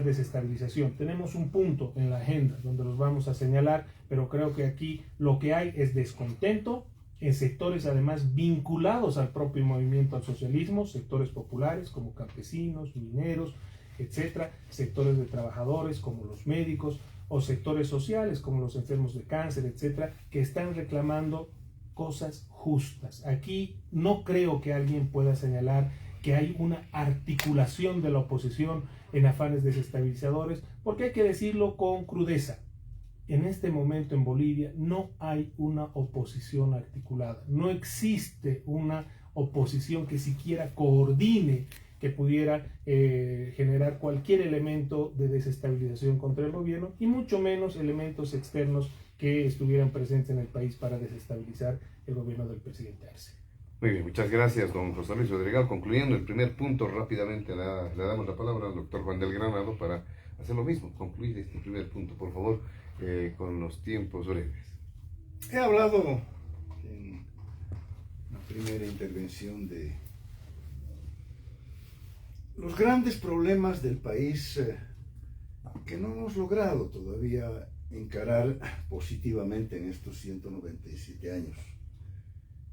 desestabilización? Tenemos un punto en la agenda donde los vamos a señalar, pero creo que aquí lo que hay es descontento en sectores además vinculados al propio movimiento al socialismo, sectores populares como campesinos, mineros, etcétera, sectores de trabajadores como los médicos o sectores sociales como los enfermos de cáncer, etcétera, que están reclamando cosas justas. Aquí no creo que alguien pueda señalar que hay una articulación de la oposición en afanes desestabilizadores, porque hay que decirlo con crudeza. En este momento en Bolivia no hay una oposición articulada, no existe una oposición que siquiera coordine, que pudiera generar cualquier elemento de desestabilización contra el gobierno, y mucho menos elementos externos que estuvieran presentes en el país para desestabilizar el gobierno del presidente Arce. Muy bien, muchas gracias, don José Luis Rodríguez. Concluyendo el primer punto, rápidamente le damos la palabra al doctor Juan del Granado para hacer lo mismo, concluir este primer punto, por favor, con los tiempos breves. He hablado en la primera intervención de los grandes problemas del país que no hemos logrado todavía encarar positivamente en estos 197 años.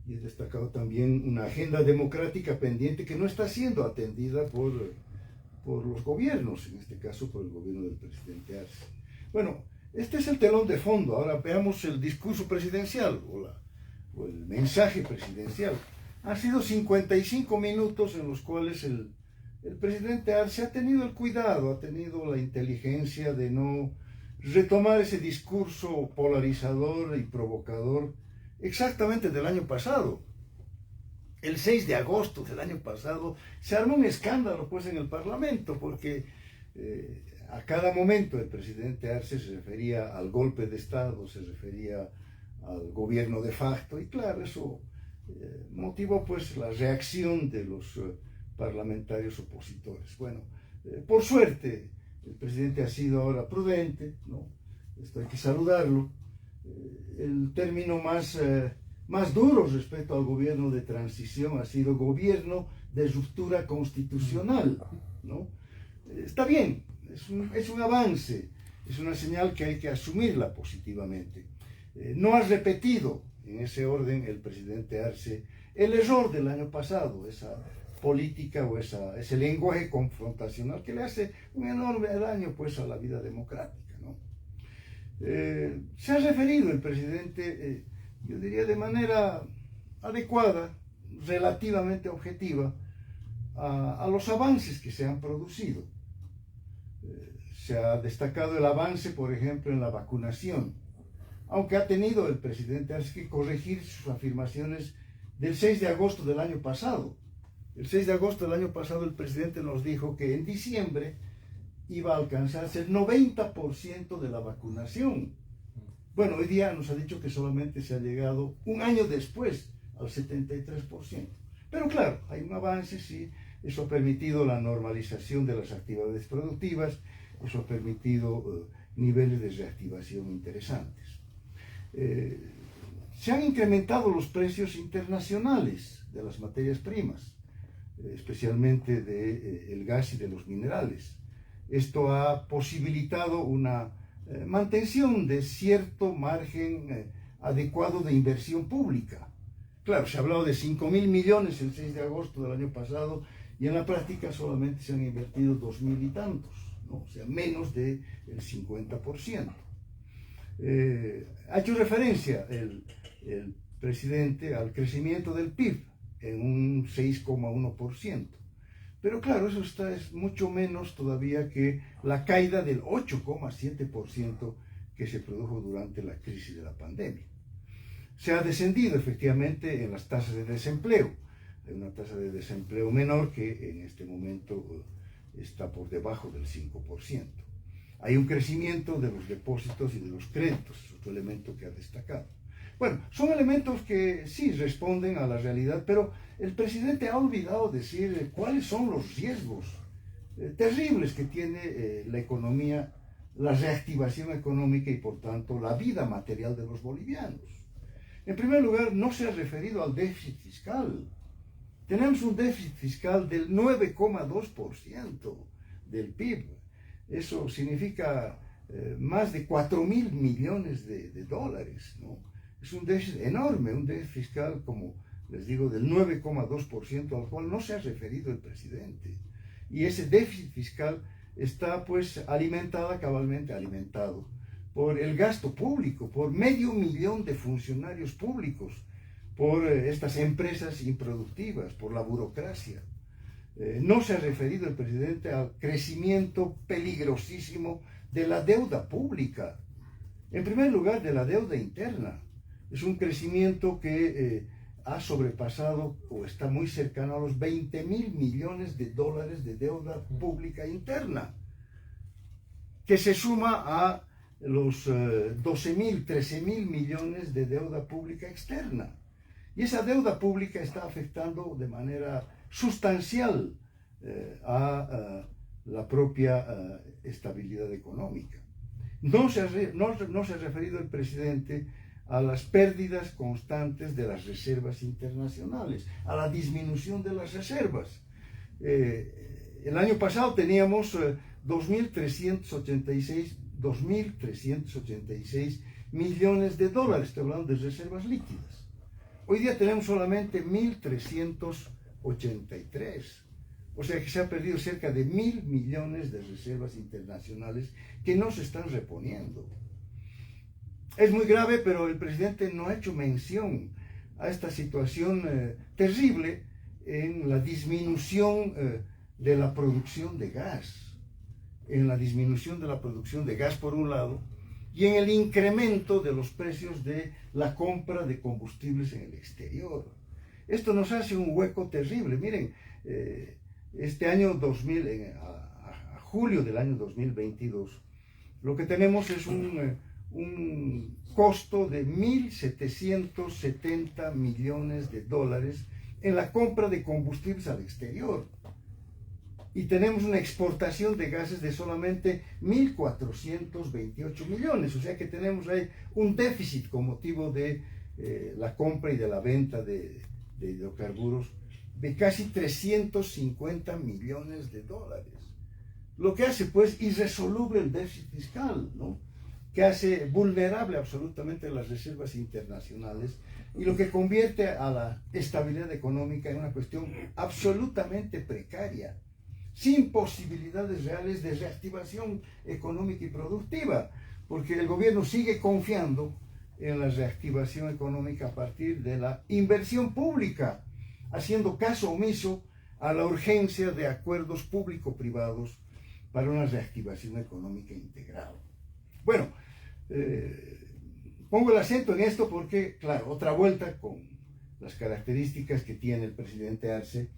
Y he destacado también una agenda democrática pendiente que no está siendo atendida por los gobiernos, en este caso por el gobierno del presidente Arce. Bueno, este es el telón de fondo. Ahora veamos el discurso presidencial o el mensaje presidencial. Han sido 55 minutos en los cuales el presidente Arce ha tenido el cuidado, ha tenido la inteligencia de no retomar ese discurso polarizador y provocador exactamente del año pasado. El 6 de agosto del año pasado se armó un escándalo pues en el Parlamento, porque a cada momento el presidente Arce se refería al golpe de Estado, se refería al gobierno de facto, y claro, eso motivó pues la reacción de los parlamentarios opositores. Bueno, por suerte el presidente ha sido ahora prudente, ¿no? Esto hay que saludarlo. El término más duro respecto al gobierno de transición ha sido gobierno de ruptura constitucional, ¿no? Está bien, es un avance, es una señal que hay que asumirla positivamente. No ha repetido en ese orden el presidente Arce el error del año pasado, esa política o ese lenguaje confrontacional que le hace un enorme daño pues a la vida democrática, ¿no? Se ha referido el presidente, yo diría de manera adecuada, relativamente objetiva, a los avances que se han producido. Se ha destacado el avance, por ejemplo, en la vacunación, aunque ha tenido el presidente Arce que corregir sus afirmaciones del 6 de agosto del año pasado. El 6 de agosto del año pasado el presidente nos dijo que en diciembre iba a alcanzarse el 90% de la vacunación. Bueno, hoy día nos ha dicho que solamente se ha llegado un año después al 73%. Pero claro, hay un avance, sí, eso ha permitido la normalización de las actividades productivas, eso ha permitido niveles de reactivación interesantes. Se han incrementado los precios internacionales de las materias primas, especialmente del gas y de los minerales. Esto ha posibilitado una mantención de cierto margen adecuado de inversión pública. Claro, se ha hablado de 5.000 millones el 6 de agosto del año pasado y en la práctica solamente se han invertido 2.000 y tantos, ¿no? O sea, menos del 50%. Ha hecho referencia el presidente al crecimiento del PIB en un 6,1%. Pero claro, eso es mucho menos todavía que la caída del 8,7% que se produjo durante la crisis de la pandemia. Se ha descendido efectivamente en las tasas de desempleo. Hay una tasa de desempleo menor que en este momento está por debajo del 5%. Hay un crecimiento de los depósitos y de los créditos, es otro elemento que ha destacado. Bueno, son elementos que sí responden a la realidad, pero el presidente ha olvidado decir cuáles son los riesgos terribles que tiene la economía, la reactivación económica y por tanto la vida material de los bolivianos. En primer lugar, no se ha referido al déficit fiscal. Tenemos un déficit fiscal del 9,2% del PIB. Eso significa más de 4.000 millones de dólares, ¿no? Es un déficit enorme, un déficit fiscal, como les digo, del 9,2%, al cual no se ha referido el presidente. Y ese déficit fiscal está pues cabalmente alimentado por el gasto público, por 500.000 de funcionarios públicos, por estas empresas improductivas, por la burocracia. No se ha referido el presidente al crecimiento peligrosísimo de la deuda pública. En primer lugar, de la deuda interna. Es un crecimiento que ha sobrepasado o está muy cercano a los 20.000 millones de dólares de deuda pública interna, que se suma a los 12.000, 13.000 millones de deuda pública externa. Y esa deuda pública está afectando de manera sustancial a la propia estabilidad económica. No se ha referido el presidente a las pérdidas constantes de las reservas internacionales, a la disminución de las reservas. El año pasado teníamos 2.386 millones de dólares, estoy hablando de reservas líquidas. Hoy día tenemos solamente 1.383. O sea que se ha perdido cerca de 1.000 millones de reservas internacionales que no se están reponiendo. Es muy grave, pero el presidente no ha hecho mención a esta situación terrible en la disminución de la producción de gas. En la disminución de la producción de gas por un lado y en el incremento de los precios de la compra de combustibles en el exterior. Esto nos hace un hueco terrible. Miren, este año a julio del año 2022, lo que tenemos es un un costo de 1.770 millones de dólares en la compra de combustibles al exterior. Y tenemos una exportación de gases de solamente 1.428 millones, o sea que tenemos ahí un déficit con motivo de la compra y de la venta de hidrocarburos de casi 350 millones de dólares. Lo que hace pues irresoluble el déficit fiscal, ¿no? Que hace vulnerable absolutamente las reservas internacionales y lo que convierte a la estabilidad económica en una cuestión absolutamente precaria, sin posibilidades reales de reactivación económica y productiva, porque el gobierno sigue confiando en la reactivación económica a partir de la inversión pública, haciendo caso omiso a la urgencia de acuerdos público-privados para una reactivación económica integral. Bueno, pongo el acento en esto porque, claro, otra vuelta con las características que tiene el presidente Arce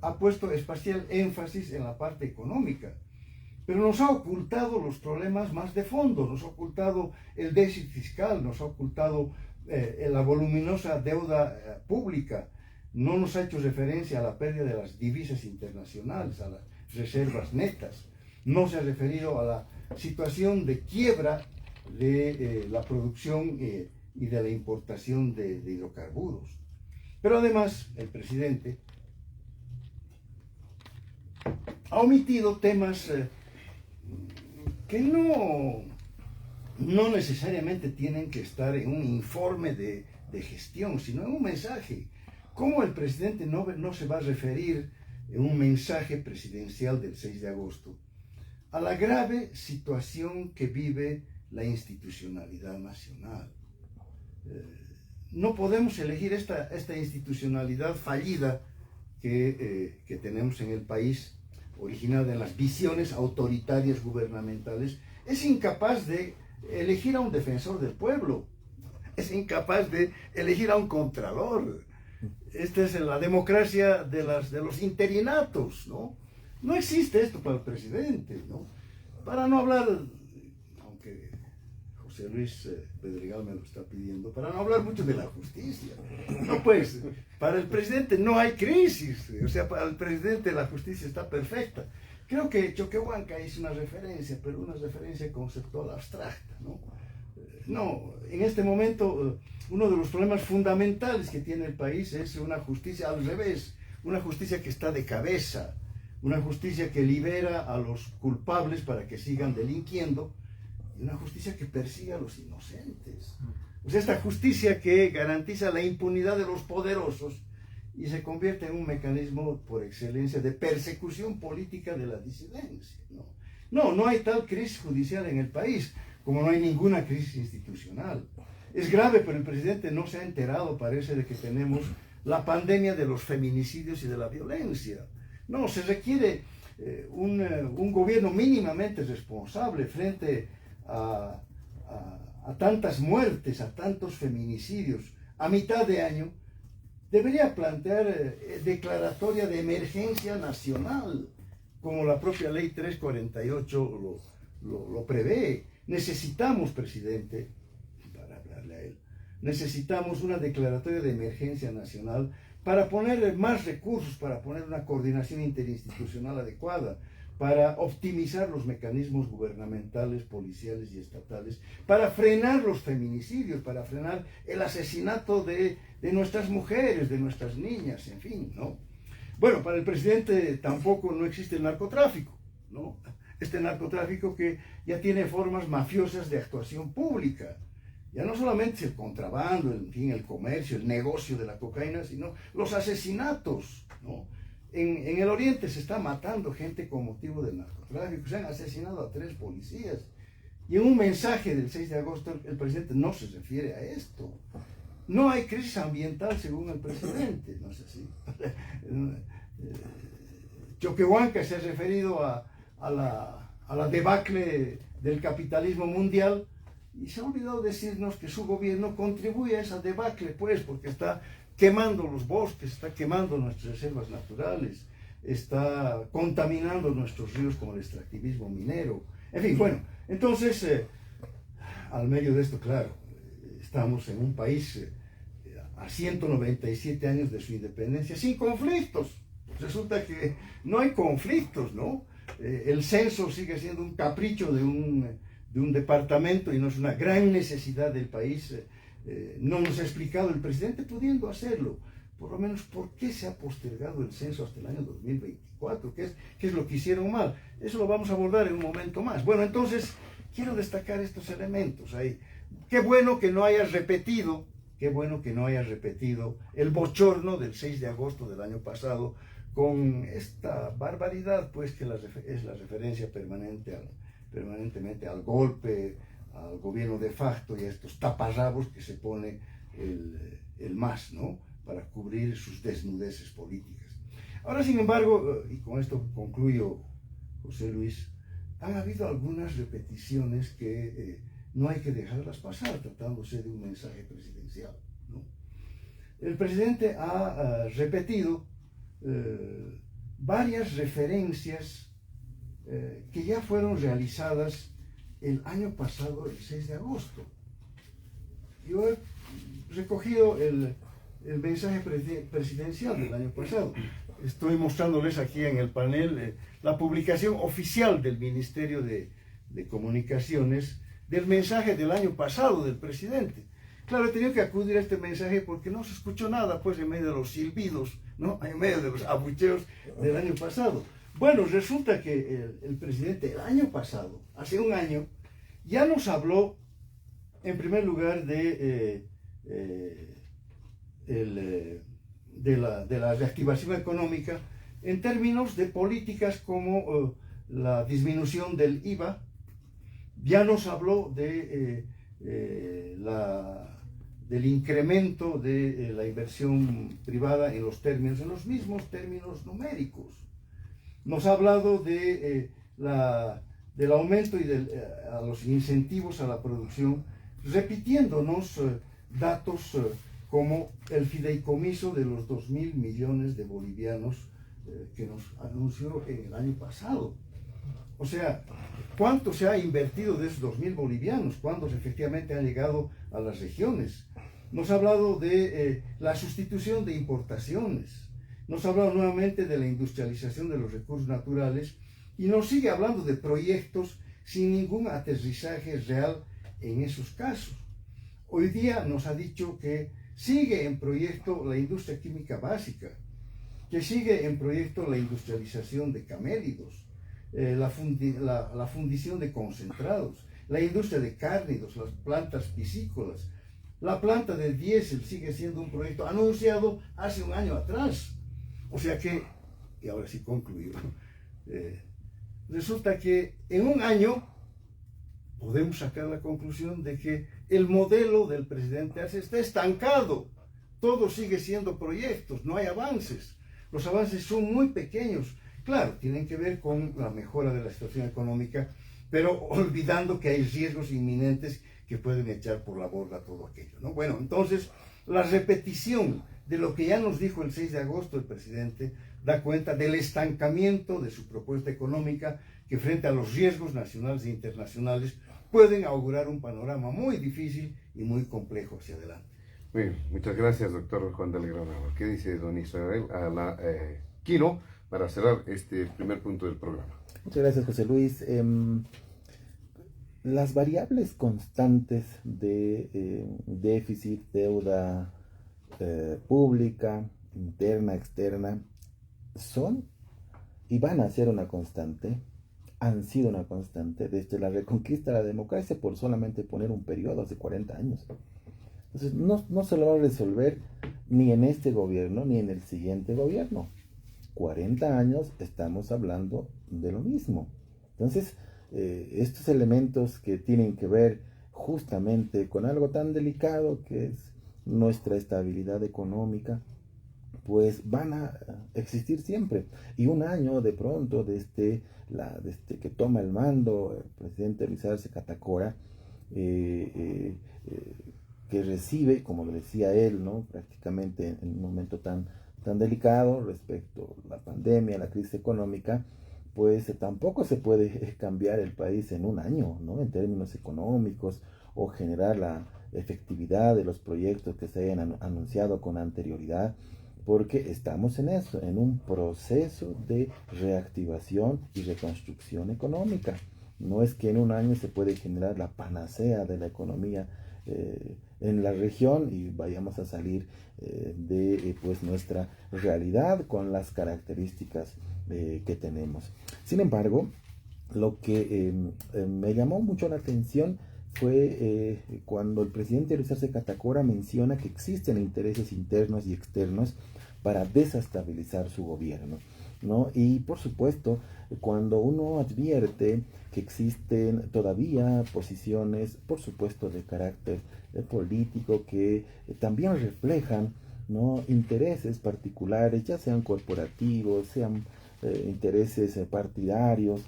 ha puesto especial énfasis en la parte económica, pero nos ha ocultado los problemas más de fondo, nos ha ocultado el déficit fiscal, nos ha ocultado la voluminosa deuda pública, no nos ha hecho referencia a la pérdida de las divisas internacionales, a las reservas netas, no se ha referido a la situación de quiebra de la producción y de la importación de hidrocarburos. Pero además, el presidente ha omitido temas que no necesariamente tienen que estar en un informe de gestión, sino en un mensaje. ¿Cómo el presidente no se va a referir en un mensaje presidencial del 6 de agosto a la grave situación que vive la institucionalidad nacional? No podemos elegir esta institucionalidad fallida que tenemos en el país, originada en las visiones autoritarias gubernamentales. Es incapaz de elegir a un defensor del pueblo, es incapaz de elegir a un contralor. Esta es la democracia de los interinatos, ¿no? No existe esto para el presidente, ¿no? Para no hablar, aunque José Luis Pedregal me lo está pidiendo, para no hablar mucho de la justicia. No, pues, para el presidente no hay crisis, o sea, para el presidente la justicia está perfecta. Creo que Choquehuanca hizo una referencia, pero una referencia conceptual abstracta, ¿no? No, en este momento uno de los problemas fundamentales que tiene el país es una justicia al revés, una justicia que está de cabeza, una justicia que libera a los culpables para que sigan delinquiendo y una justicia que persigue a los inocentes. O sea, esta justicia que garantiza la impunidad de los poderosos y se convierte en un mecanismo por excelencia de persecución política de la disidencia, ¿no? No hay tal crisis judicial en el país, como no hay ninguna crisis institucional. Es grave, pero el presidente no se ha enterado, parece, de que tenemos la pandemia de los feminicidios y de la violencia. No, se requiere un gobierno mínimamente responsable frente a tantas muertes, a tantos feminicidios. A mitad de año debería plantear declaratoria de emergencia nacional, como la propia ley 348 lo prevé. Necesitamos, presidente, para hablarle a él, necesitamos una declaratoria de emergencia nacional para poner más recursos, para poner una coordinación interinstitucional adecuada, para optimizar los mecanismos gubernamentales, policiales y estatales, para frenar los feminicidios, para frenar el asesinato de nuestras mujeres, de nuestras niñas, en fin, ¿no? Bueno, para el presidente tampoco no existe el narcotráfico, ¿no? Este narcotráfico que ya tiene formas mafiosas de actuación pública. Ya no solamente es el contrabando, en fin, el comercio, el negocio de la cocaína, sino los asesinatos, ¿no? En el oriente se está matando gente con motivo del narcotráfico, se han asesinado a 3 policías. Y en un mensaje del 6 de agosto el presidente no se refiere a esto. No hay crisis ambiental según el presidente, no es así. Choquehuanca se ha referido a la debacle del capitalismo mundial y se ha olvidado decirnos que su gobierno contribuye a esa debacle, pues, porque está quemando los bosques, está quemando nuestras reservas naturales, está contaminando nuestros ríos con el extractivismo minero. En fin, bueno, entonces al medio de esto, claro, estamos en un país a 197 años de su independencia, sin conflictos. Resulta que no hay conflictos, ¿no? El censo sigue siendo un capricho de un departamento y no es una gran necesidad del país. No nos ha explicado el presidente, pudiendo hacerlo, por lo menos por qué se ha postergado el censo hasta el año 2024, qué es lo que hicieron mal. Eso lo vamos a abordar en un momento más. Bueno, entonces, quiero destacar estos elementos ahí. Qué bueno que no hayas repetido el bochorno del 6 de agosto del año pasado con esta barbaridad, pues que es la referencia permanentemente al golpe, al gobierno de facto y a estos taparrabos que se pone el MAS, ¿no?, para cubrir sus desnudeces políticas. Ahora, sin embargo, y con esto concluyo, José Luis, han habido algunas repeticiones que no hay que dejarlas pasar, tratándose de un mensaje presidencial, ¿no? El presidente ha repetido varias referencias que ya fueron realizadas el año pasado, el 6 de agosto. Yo he recogido el mensaje presidencial del año pasado. Estoy mostrándoles aquí en el panel la publicación oficial del Ministerio de Comunicaciones del mensaje del año pasado del presidente. Claro, he tenido que acudir a este mensaje porque no se escuchó nada, pues, en medio de los silbidos, ¿no?, en medio de los abucheos del año pasado. Bueno, resulta que el presidente el año pasado, hace un año, ya nos habló, en primer lugar, de la reactivación económica en términos de políticas como la disminución del IVA. Ya nos habló del incremento de la inversión privada en los mismos términos numéricos. Nos ha hablado del aumento y a los incentivos a la producción, repitiéndonos datos como el fideicomiso de los 2.000 millones de bolivianos que nos anunció en el año pasado. O sea, ¿cuánto se ha invertido de esos 2.000 bolivianos? ¿Cuántos efectivamente han llegado a las regiones? Nos ha hablado de la sustitución de importaciones. Nos ha hablado nuevamente de la industrialización de los recursos naturales y nos sigue hablando de proyectos sin ningún aterrizaje real en esos casos. Hoy día nos ha dicho que sigue en proyecto la industria química básica, que sigue en proyecto la industrialización de camélidos, la fundición de concentrados, la industria de cárnidos, las plantas piscícolas. La planta de diésel sigue siendo un proyecto anunciado hace un año atrás. O sea que, y ahora sí concluyo, resulta que en un año podemos sacar la conclusión de que el modelo del presidente Arce está estancado. Todo sigue siendo proyectos, no hay avances. Los avances son muy pequeños. Claro, tienen que ver con la mejora de la situación económica, pero olvidando que hay riesgos inminentes que pueden echar por la borda todo aquello, ¿no? Bueno, entonces, la repetición de lo que ya nos dijo el 6 de agosto el presidente da cuenta del estancamiento de su propuesta económica, que frente a los riesgos nacionales e internacionales pueden augurar un panorama muy difícil y muy complejo hacia adelante. Muy bien, muchas gracias, doctor Juan del Granado. ¿Qué dice don Israel Quino para cerrar este primer punto del programa? Muchas gracias, José Luis. Las variables constantes de déficit, deuda pública, interna, externa, son y van a ser una constante, han sido una constante desde la reconquista de la democracia, por solamente poner un periodo hace 40 años. Entonces no se lo va a resolver ni en este gobierno ni en el siguiente gobierno. 40 años estamos hablando de lo mismo. Entonces, estos elementos que tienen que ver justamente con algo tan delicado que es nuestra estabilidad económica, pues van a existir siempre. Y un año de pronto, desde que toma el mando el presidente Luis Arce Catacora, que recibe, como decía él, ¿no?, prácticamente en un momento tan delicado respecto a la pandemia, la crisis económica, pues tampoco se puede cambiar el país en un año, ¿no?, en términos económicos o generar la efectividad de los proyectos que se hayan anunciado con anterioridad, porque estamos en eso, en un proceso de reactivación y reconstrucción económica. No es que en un año se puede generar la panacea de la economía en la región y vayamos a salir de pues nuestra realidad con las características que tenemos. Sin embargo, lo que me llamó mucho la atención fue cuando el presidente Luis Arce Catacora menciona que existen intereses internos y externos para desestabilizar su gobierno, ¿no? Y por supuesto, cuando uno advierte que existen todavía posiciones, por supuesto, de carácter político que también reflejan, ¿no?, intereses particulares, ya sean corporativos, sean intereses partidarios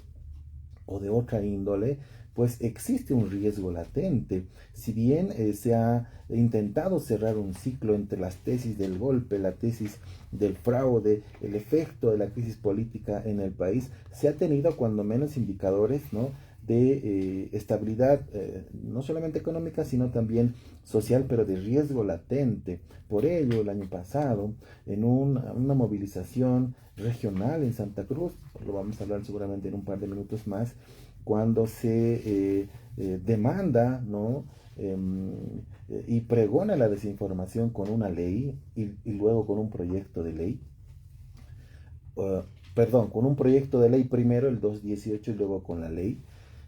o de otra índole, pues existe un riesgo latente. Si bien se ha intentado cerrar un ciclo entre las tesis del golpe, la tesis del fraude, el efecto de la crisis política en el país, se ha tenido cuando menos indicadores, ¿no?, de estabilidad, no solamente económica, sino también social, pero de riesgo latente. Por ello, el año pasado, en una movilización regional en Santa Cruz, lo vamos a hablar seguramente en un par de minutos más, cuando se demanda, ¿no?, y pregona la desinformación con una ley y luego con un proyecto de ley, con un proyecto de ley primero, el 218, y luego con la ley,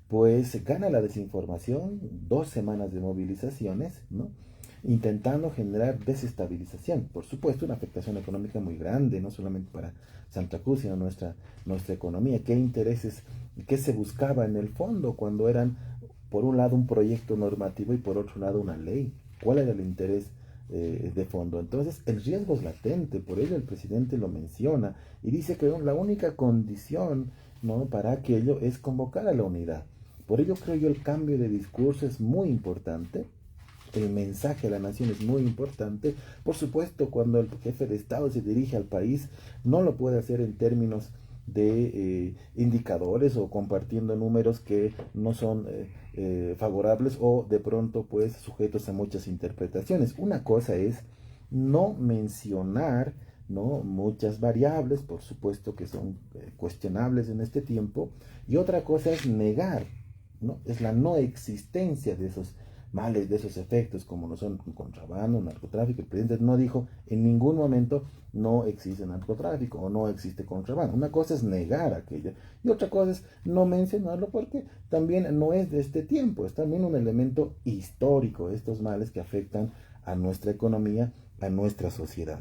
pues gana la desinformación, 2 semanas de movilizaciones, ¿no?, intentando generar desestabilización. Por supuesto, una afectación económica muy grande, no solamente para Santa Cruz, sino nuestra economía. ¿Qué intereses, qué se buscaba en el fondo cuando eran, por un lado, un proyecto normativo y por otro lado, una ley? ¿Cuál era el interés de fondo? Entonces, el riesgo es latente, por ello el presidente lo menciona y dice que la única condición, ¿no?, para aquello es convocar a la unidad. Por ello creo yo el cambio de discurso es muy importante. El mensaje a la nación es muy importante. Por supuesto, cuando el jefe de Estado se dirige al país, no lo puede hacer en términos de indicadores o compartiendo números que no son favorables o de pronto pues sujetos a muchas interpretaciones. Una cosa es no mencionar, ¿no?, muchas variables, por supuesto que son cuestionables en este tiempo, y otra cosa es negar, ¿no?, es la no existencia de esos males, de esos efectos, como no son contrabando, narcotráfico. El presidente no dijo en ningún momento no existe narcotráfico o no existe contrabando. Una cosa es negar aquello y otra cosa es no mencionarlo, porque también no es de este tiempo, es también un elemento histórico, estos males que afectan a nuestra economía, a nuestra sociedad.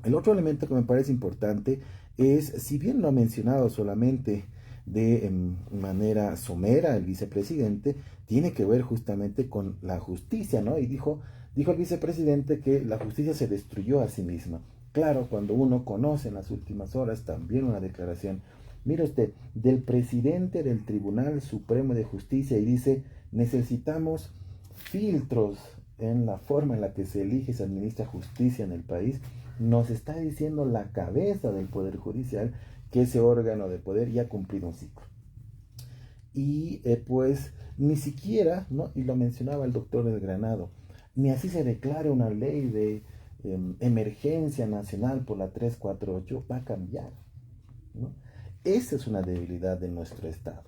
El otro elemento que me parece importante es, si bien lo ha mencionado solamente de manera somera el vicepresidente, tiene que ver justamente con la justicia, ¿no? Y dijo el vicepresidente que la justicia se destruyó a sí misma. Claro, cuando uno conoce en las últimas horas también una declaración, mire usted, del presidente del Tribunal Supremo de Justicia, y dice, necesitamos filtros en la forma en la que se elige y se administra justicia en el país. Nos está diciendo la cabeza del Poder Judicial que ese órgano de poder ya ha cumplido un ciclo. Y pues ni siquiera, ¿no?, y lo mencionaba el doctor del Granado, ni así se declara una ley de emergencia nacional por la 348 va a cambiar, ¿no? Esa es una debilidad de nuestro Estado.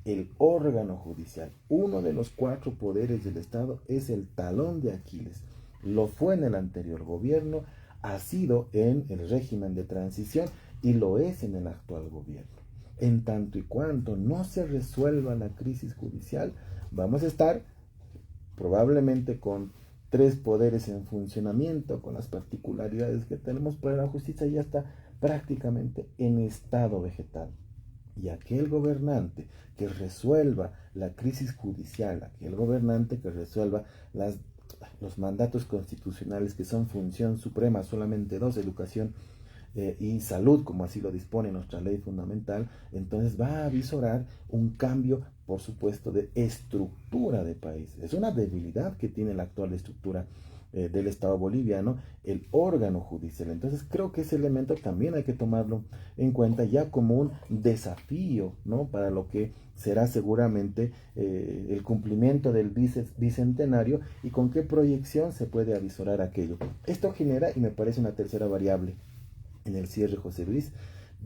El órgano judicial, uno de los 4 poderes del Estado, es el talón de Aquiles. Lo fue en el anterior gobierno, ha sido en el régimen de transición y lo es en el actual gobierno. En tanto y cuanto no se resuelva la crisis judicial, vamos a estar probablemente con 3 poderes en funcionamiento, con las particularidades que tenemos, pero la justicia ya está prácticamente en estado vegetal. Y aquel gobernante que resuelva la crisis judicial, aquel gobernante que resuelva los mandatos constitucionales, que son función suprema, solamente 2, educación y salud, como así lo dispone nuestra ley fundamental, entonces va a visorar un cambio, por supuesto, de estructura de país. Es una debilidad que tiene la actual estructura del Estado boliviano, el órgano judicial. Entonces creo que ese elemento también hay que tomarlo en cuenta ya como un desafío, ¿no?, para lo que será seguramente el cumplimiento del bicentenario y con qué proyección se puede avisorar aquello. Esto genera, y me parece una tercera variable en el cierre, José Luis,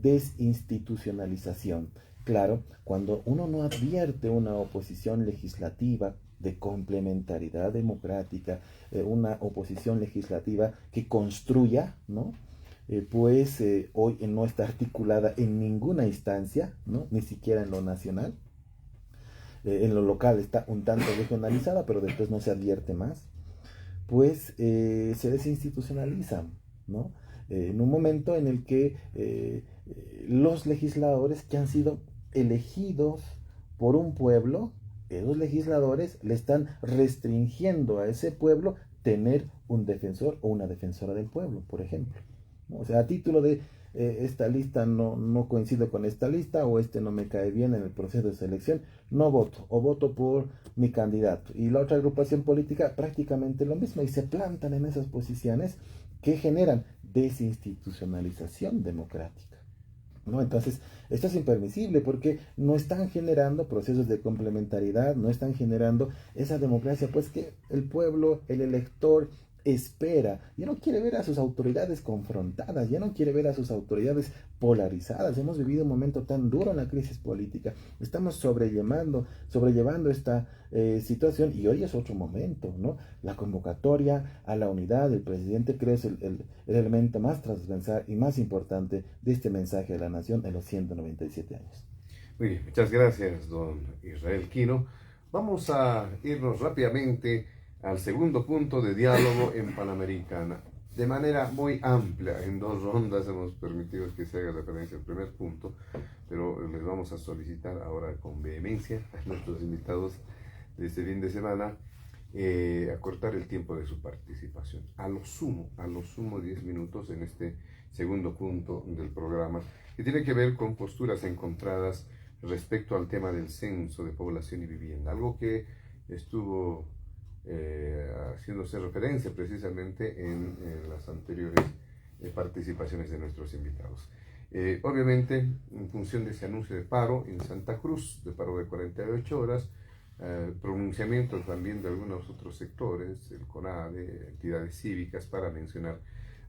desinstitucionalización. Claro, cuando uno no advierte una oposición legislativa de complementariedad democrática, una oposición legislativa que construya, ¿no?, pues hoy no está articulada en ninguna instancia, ¿no?, ni siquiera en lo nacional. En lo local está un tanto regionalizada, pero después no se advierte más, pues se desinstitucionaliza, ¿no? En un momento en el que los legisladores que han sido elegidos por un pueblo, esos legisladores le están restringiendo a ese pueblo tener un defensor o una defensora del pueblo, por ejemplo, ¿no? O sea, a título de esta lista no coincido con esta lista, o este no me cae bien en el proceso de selección, no voto, o voto por mi candidato. Y la otra agrupación política prácticamente lo mismo, y se plantan en esas posiciones que generan desinstitucionalización democrática, ¿no? Entonces, esto es impermisible porque no están generando procesos de complementariedad, no están generando esa democracia, pues, que el pueblo, el elector, espera. Ya no quiere ver a sus autoridades confrontadas, ya no quiere ver a sus autoridades polarizadas. Hemos vivido un momento tan duro en la crisis política, estamos sobrellevando esta situación, y hoy es otro momento, ¿no? La convocatoria a la unidad del presidente creo es el elemento más transversal y más importante de este mensaje de la nación en los 197 años. Muy bien, muchas gracias, don Israel Quino. Vamos a irnos rápidamente al segundo punto de diálogo en Panamericana. De manera muy amplia, en 2 rondas hemos permitido que se haga referencia al primer punto, pero les vamos a solicitar ahora con vehemencia a nuestros invitados de este fin de semana acortar el tiempo de su participación. A lo sumo 10 minutos en este segundo punto del programa, que tiene que ver con posturas encontradas respecto al tema del censo de población y vivienda, algo que estuvo haciéndose referencia precisamente en las anteriores participaciones de nuestros invitados. Obviamente, en función de ese anuncio de paro en Santa Cruz, de paro de 48 horas, pronunciamientos también de algunos otros sectores, el CONADE, entidades cívicas, para mencionar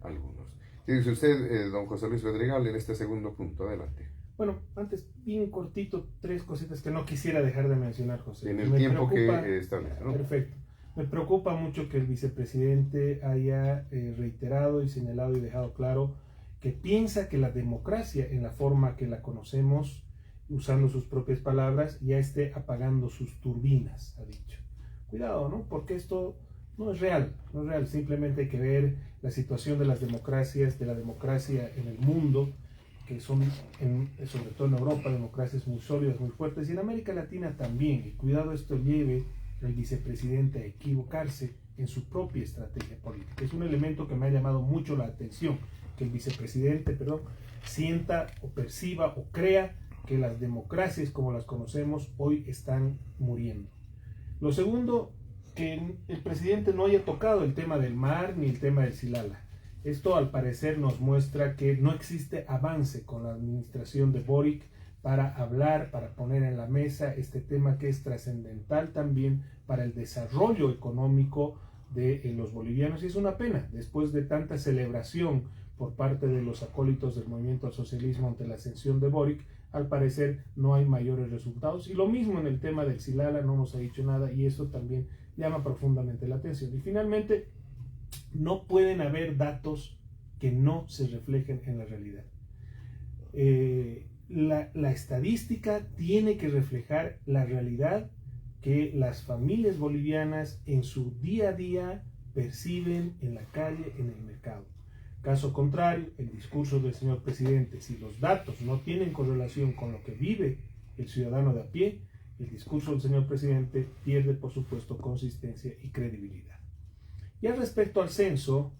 algunos. ¿Qué dice usted, don José Luis Bedregal, en este segundo punto? Adelante. Bueno, antes, bien cortito, 3 cositas que no quisiera dejar de mencionar, José. En el tiempo que establece, ¿no? Perfecto. Me preocupa mucho que el vicepresidente haya reiterado y señalado y dejado claro que piensa que la democracia, en la forma que la conocemos, usando sus propias palabras, ya esté apagando sus turbinas, ha dicho. Cuidado, ¿no? Porque esto no es real, no es real. Simplemente hay que ver la situación de las democracias, de la democracia en el mundo, que son, sobre todo en Europa, democracias muy sólidas, muy fuertes, y en América Latina también. Y cuidado, esto lleve al vicepresidente a equivocarse en su propia estrategia política. Es un elemento que me ha llamado mucho la atención, que el vicepresidente, sienta o perciba o crea que las democracias como las conocemos hoy están muriendo. Lo segundo, que el presidente no haya tocado el tema del mar ni el tema del Silala. Esto al parecer nos muestra que no existe avance con la administración de Boric para hablar, para poner en la mesa este tema que es trascendental también para el desarrollo económico de los bolivianos. Y es una pena, después de tanta celebración por parte de los acólitos del movimiento al socialismo ante la ascensión de Boric, al parecer no hay mayores resultados. Y lo mismo en el tema del Silala, no nos ha dicho nada, y eso también llama profundamente la atención. Y finalmente, no pueden haber datos que no se reflejen en la realidad. La estadística tiene que reflejar la realidad que las familias bolivianas en su día a día perciben en la calle, en el mercado. Caso contrario, el discurso del señor presidente, si los datos no tienen correlación con lo que vive el ciudadano de a pie, el discurso del señor presidente pierde, por supuesto, consistencia y credibilidad. Y al respecto al censo,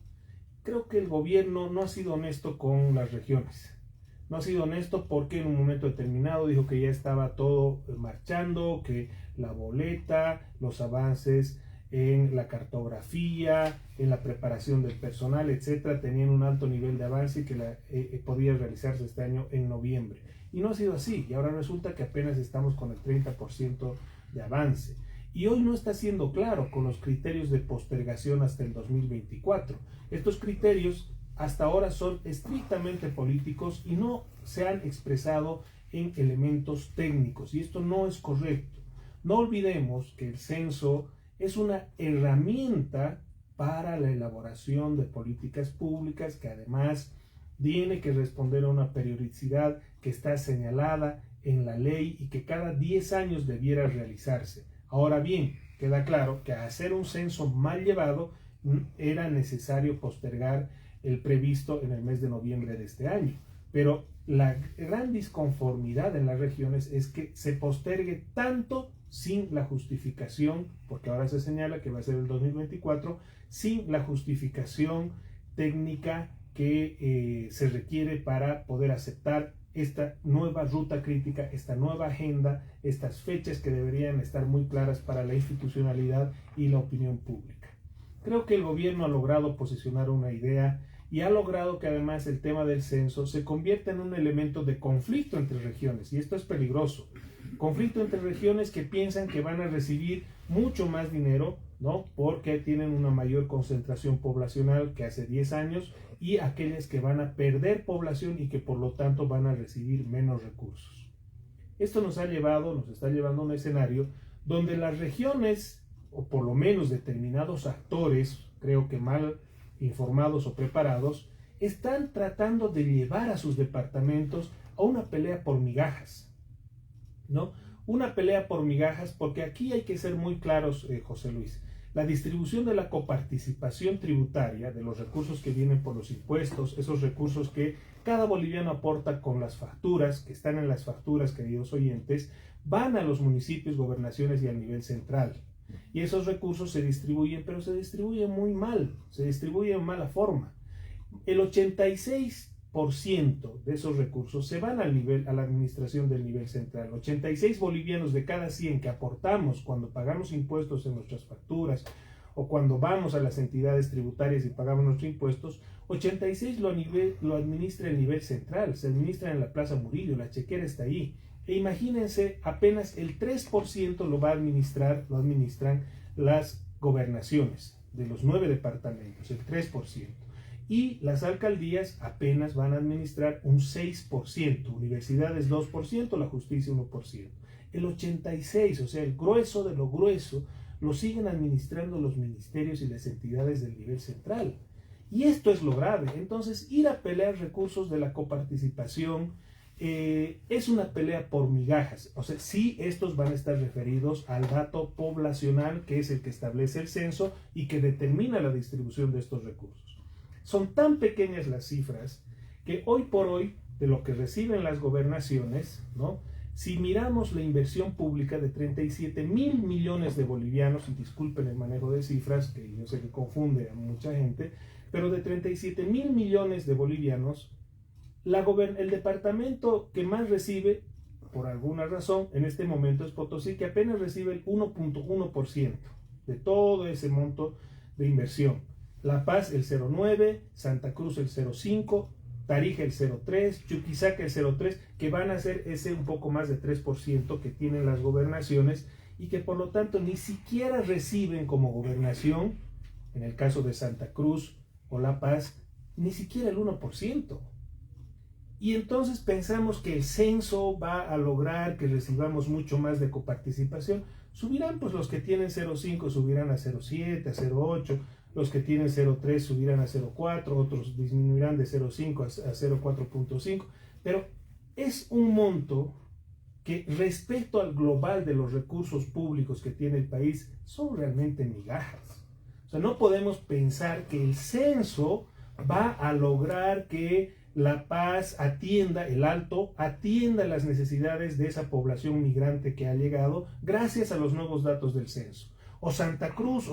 creo que el gobierno no ha sido honesto con las regiones. No ha sido honesto porque en un momento determinado dijo que ya estaba todo marchando, que la boleta, los avances en la cartografía, en la preparación del personal, etcétera, tenían un alto nivel de avance y que podía realizarse este año en noviembre. Y no ha sido así, y ahora resulta que apenas estamos con el 30% de avance. Y hoy no está siendo claro con los criterios de postergación hasta el 2024. Estos criterios hasta ahora son estrictamente políticos y no se han expresado en elementos técnicos, y esto no es correcto. No olvidemos que el censo es una herramienta para la elaboración de políticas públicas que además tiene que responder a una periodicidad que está señalada en la ley y que cada 10 años debiera realizarse. Ahora bien, queda claro que al hacer un censo mal llevado era necesario postergar el previsto en el mes de noviembre de este año. Pero la gran disconformidad en las regiones es que se postergue tanto sin la justificación, porque ahora se señala que va a ser el 2024, sin la justificación técnica que se requiere para poder aceptar esta nueva ruta crítica, esta nueva agenda, estas fechas que deberían estar muy claras para la institucionalidad y la opinión pública. Creo que el gobierno ha logrado posicionar una idea y ha logrado que además el tema del censo se convierta en un elemento de conflicto entre regiones, y esto es peligroso. Conflicto entre regiones que piensan que van a recibir mucho más dinero, ¿no?, porque tienen una mayor concentración poblacional que hace 10 años, y aquellas que van a perder población y que por lo tanto van a recibir menos recursos. Esto nos está llevando a un escenario donde las regiones, o por lo menos determinados actores, creo que mal informados o preparados, están tratando de llevar a sus departamentos a una pelea por migajas, ¿no? Una pelea por migajas, porque aquí hay que ser muy claros, José Luis. La distribución de la coparticipación tributaria, de los recursos que vienen por los impuestos, esos recursos que cada boliviano aporta con las facturas, que están en las facturas, queridos oyentes, van a los municipios, gobernaciones y al nivel central. Y esos recursos se distribuyen, pero se distribuyen muy mal, se distribuyen en mala forma. El 86% de esos recursos se van a la administración del nivel central. 86 bolivianos de cada 100 que aportamos cuando pagamos impuestos en nuestras facturas o cuando vamos a las entidades tributarias y pagamos nuestros impuestos, 86 lo administra el nivel central, se administra en la Plaza Murillo, la chequera está ahí. E imagínense, apenas el 3% lo administran las gobernaciones de los 9 departamentos, el 3%. Y las alcaldías apenas van a administrar un 6%, universidades 2%, la justicia 1%. El 86%, o sea, el grueso de lo grueso, lo siguen administrando los ministerios y las entidades del nivel central. Y esto es lo grave. Entonces, ir a pelear recursos de la coparticipación es una pelea por migajas. O sea, sí, estos van a estar referidos al dato poblacional, que es el que establece el censo y que determina la distribución de estos recursos. Son tan pequeñas las cifras que hoy por hoy, de lo que reciben las gobernaciones, ¿no?, si miramos la inversión pública de 37.000 millones de bolivianos, y disculpen el manejo de cifras, que yo sé que confunde a mucha gente, pero de 37.000 millones de bolivianos, el departamento que más recibe, por alguna razón, en este momento es Potosí, que apenas recibe el 1.1% de todo ese monto de inversión. La Paz el 0.9%, Santa Cruz el 0.5%, Tarija el 0.3%, Chuquisaca el 0.3%, que van a ser ese un poco más de 3% que tienen las gobernaciones y que por lo tanto ni siquiera reciben como gobernación, en el caso de Santa Cruz o La Paz, ni siquiera el 1%. Y entonces pensamos que el censo va a lograr que recibamos mucho más de coparticipación. Subirán, pues los que tienen 0.5 subirán a 0.7, a 0.8, los que tienen 0.3 subirán a 0.4, otros disminuirán de 0.5 a 0.4.5, pero es un monto que respecto al global de los recursos públicos que tiene el país son realmente migajas. O sea, no podemos pensar que el censo va a lograr que La Paz atienda, el Alto, atienda las necesidades de esa población migrante que ha llegado gracias a los nuevos datos del censo. O Santa Cruz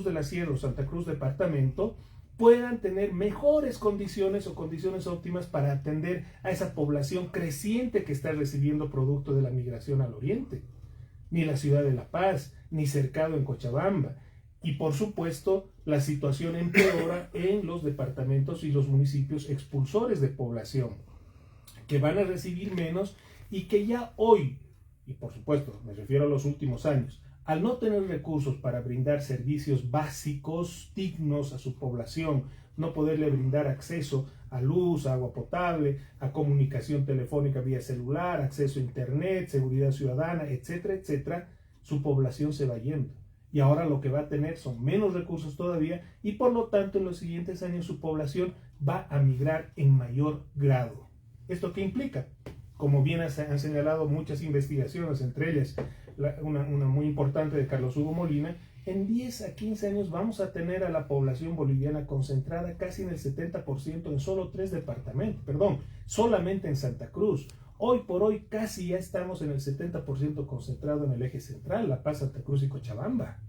de la Sierra, o Santa Cruz Departamento, puedan tener mejores condiciones o condiciones óptimas para atender a esa población creciente que está recibiendo producto de la migración al oriente. Ni la ciudad de La Paz, ni Cercado en Cochabamba. Y por supuesto, la situación empeora en los departamentos y los municipios expulsores de población, que van a recibir menos y que ya hoy, y por supuesto me refiero a los últimos años, al no tener recursos para brindar servicios básicos dignos a su población, no poderle brindar acceso a luz, a agua potable, a comunicación telefónica vía celular, acceso a internet, seguridad ciudadana, etcétera, etcétera, su población se va yendo. Y ahora lo que va a tener son menos recursos todavía y por lo tanto en los siguientes años su población va a migrar en mayor grado. ¿Esto qué implica? Como bien han señalado muchas investigaciones, entre ellas una muy importante de Carlos Hugo Molina, en 10 a 15 años vamos a tener a la población boliviana concentrada casi en el 70% en solo 3 departamentos, solamente en Santa Cruz. Hoy por hoy casi ya estamos en el 70% concentrado en el eje central, La Paz, Santa Cruz y Cochabamba.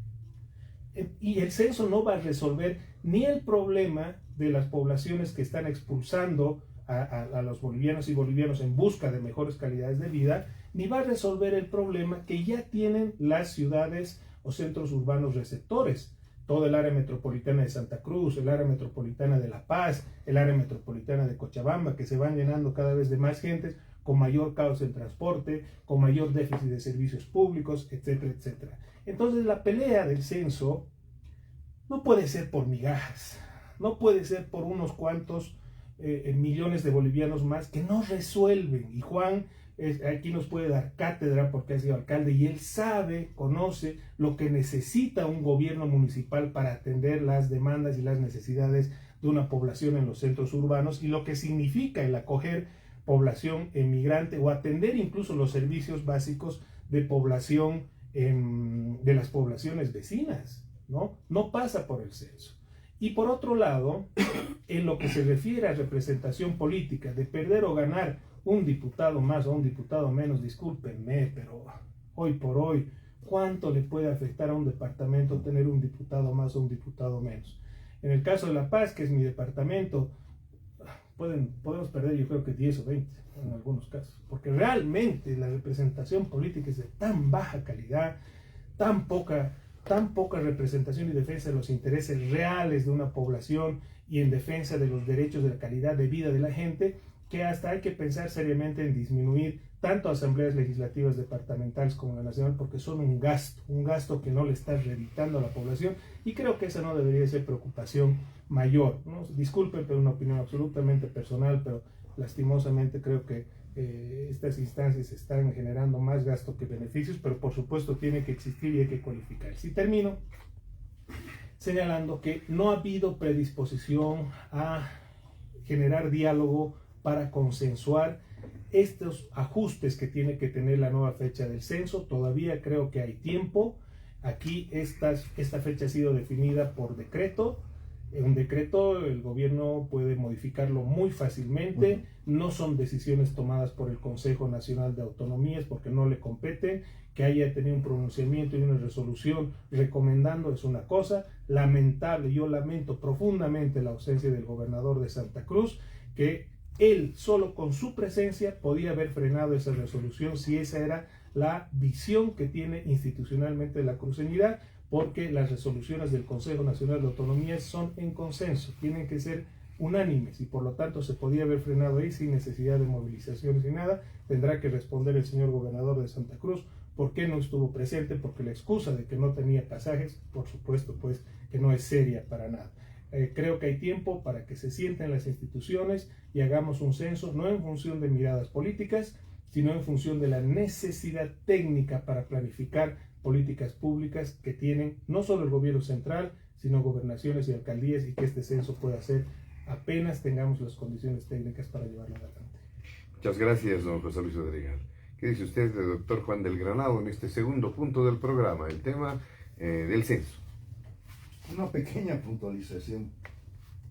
Y el censo no va a resolver ni el problema de las poblaciones que están expulsando a los bolivianos y bolivianos en busca de mejores calidades de vida, ni va a resolver el problema que ya tienen las ciudades o centros urbanos receptores. Todo el área metropolitana de Santa Cruz, el área metropolitana de La Paz, el área metropolitana de Cochabamba, que se van llenando cada vez de más gentes, con mayor caos en transporte, con mayor déficit de servicios públicos, etcétera, etcétera. Entonces la pelea del censo no puede ser por migajas, no puede ser por unos cuantos millones de bolivianos más que no resuelven. Y Juan aquí nos puede dar cátedra porque ha sido alcalde y él sabe, conoce lo que necesita un gobierno municipal para atender las demandas y las necesidades de una población en los centros urbanos y lo que significa el acoger población emigrante o atender incluso los servicios básicos de población de las poblaciones vecinas, ¿no? No pasa por el censo. Y por otro lado, en lo que se refiere a representación política, de perder o ganar un diputado más o un diputado menos, discúlpenme, pero hoy por hoy, ¿cuánto le puede afectar a un departamento tener un diputado más o un diputado menos? En el caso de La Paz, que es mi departamento, podemos perder yo creo que 10 o 20 en algunos casos, porque realmente la representación política es de tan baja calidad, tan poca representación y defensa de los intereses reales de una población y en defensa de los derechos de la calidad de vida de la gente, que hasta hay que pensar seriamente en disminuir tanto asambleas legislativas departamentales como la nacional, porque son un gasto que no le está revitando a la población, y creo que esa no debería ser preocupación mayor, ¿no? Disculpen, pero una opinión absolutamente personal, pero lastimosamente creo que estas instancias están generando más gasto que beneficios, pero por supuesto tiene que existir y hay que cualificar. Si termino señalando que no ha habido predisposición a generar diálogo para consensuar estos ajustes que tiene que tener la nueva fecha del censo. Todavía creo que hay tiempo. Aquí esta fecha ha sido definida por decreto. Un decreto el gobierno puede modificarlo muy fácilmente, no son decisiones tomadas por el Consejo Nacional de Autonomías porque no le competen. Que haya tenido un pronunciamiento y una resolución recomendando es una cosa lamentable. Yo lamento profundamente la ausencia del gobernador de Santa Cruz, que él solo con su presencia podía haber frenado esa resolución si esa era la visión que tiene institucionalmente la cruceñidad, porque las resoluciones del Consejo Nacional de Autonomía son en consenso, tienen que ser unánimes y por lo tanto se podía haber frenado ahí sin necesidad de movilizaciones ni nada. Tendrá que responder el señor gobernador de Santa Cruz por qué no estuvo presente, porque la excusa de que no tenía pasajes, por supuesto, pues que no es seria para nada. Creo que hay tiempo para que se sienten las instituciones y hagamos un censo, no en función de miradas políticas, sino en función de la necesidad técnica para planificar políticas públicas que tienen no solo el gobierno central, sino gobernaciones y alcaldías, y que este censo pueda ser apenas tengamos las condiciones técnicas para llevarlo adelante. Muchas gracias, don José Luis Madrigal. ¿Qué dice usted del doctor Juan del Granado en este segundo punto del programa, el tema del censo? Una pequeña puntualización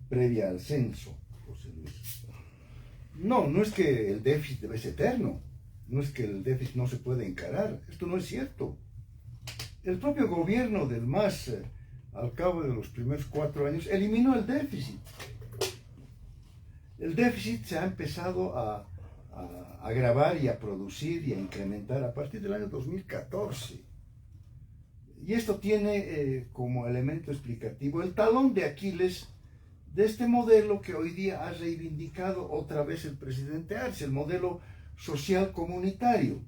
previa al censo, José Luis. No es que el déficit es eterno, no es que el déficit no se puede encarar, esto no es cierto. El propio gobierno del MAS, al cabo de los primeros 4 años, eliminó el déficit. El déficit se ha empezado a agravar y a producir y a incrementar a partir del año 2014. Y esto tiene como elemento explicativo el talón de Aquiles de este modelo que hoy día ha reivindicado otra vez el presidente Arce, el modelo social comunitario.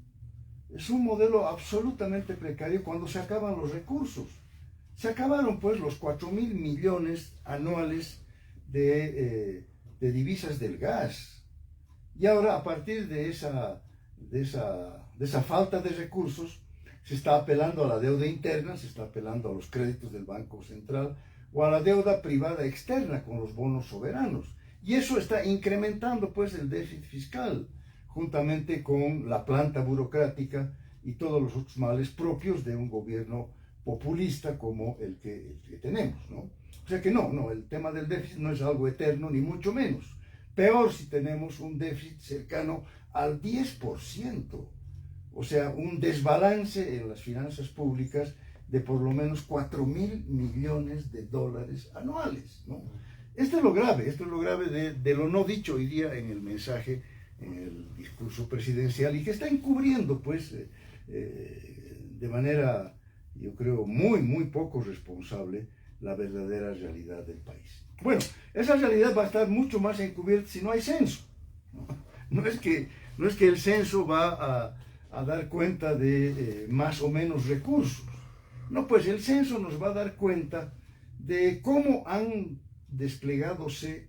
Es un modelo absolutamente precario cuando se acaban los recursos. Se acabaron pues los 4.000 millones anuales de divisas del gas. Y ahora, a partir de esa falta de recursos, se está apelando a la deuda interna, se está apelando a los créditos del Banco Central o a la deuda privada externa con los bonos soberanos. Y eso está incrementando pues el déficit fiscal, juntamente con la planta burocrática y todos los otros males propios de un gobierno populista como el que tenemos, ¿no? O sea que no, el tema del déficit no es algo eterno, ni mucho menos. Peor si tenemos un déficit cercano al 10%, o sea, un desbalance en las finanzas públicas de por lo menos 4.000 millones de dólares anuales, ¿no? Esto es lo grave de lo no dicho hoy día en el mensaje, en el discurso presidencial, y que está encubriendo, pues, de manera, yo creo, muy poco responsable, la verdadera realidad del país. Bueno, esa realidad va a estar mucho más encubierta si no hay censo, ¿no? No es que el censo va a dar cuenta de más o menos recursos. No, pues el censo nos va a dar cuenta de cómo han desplegádose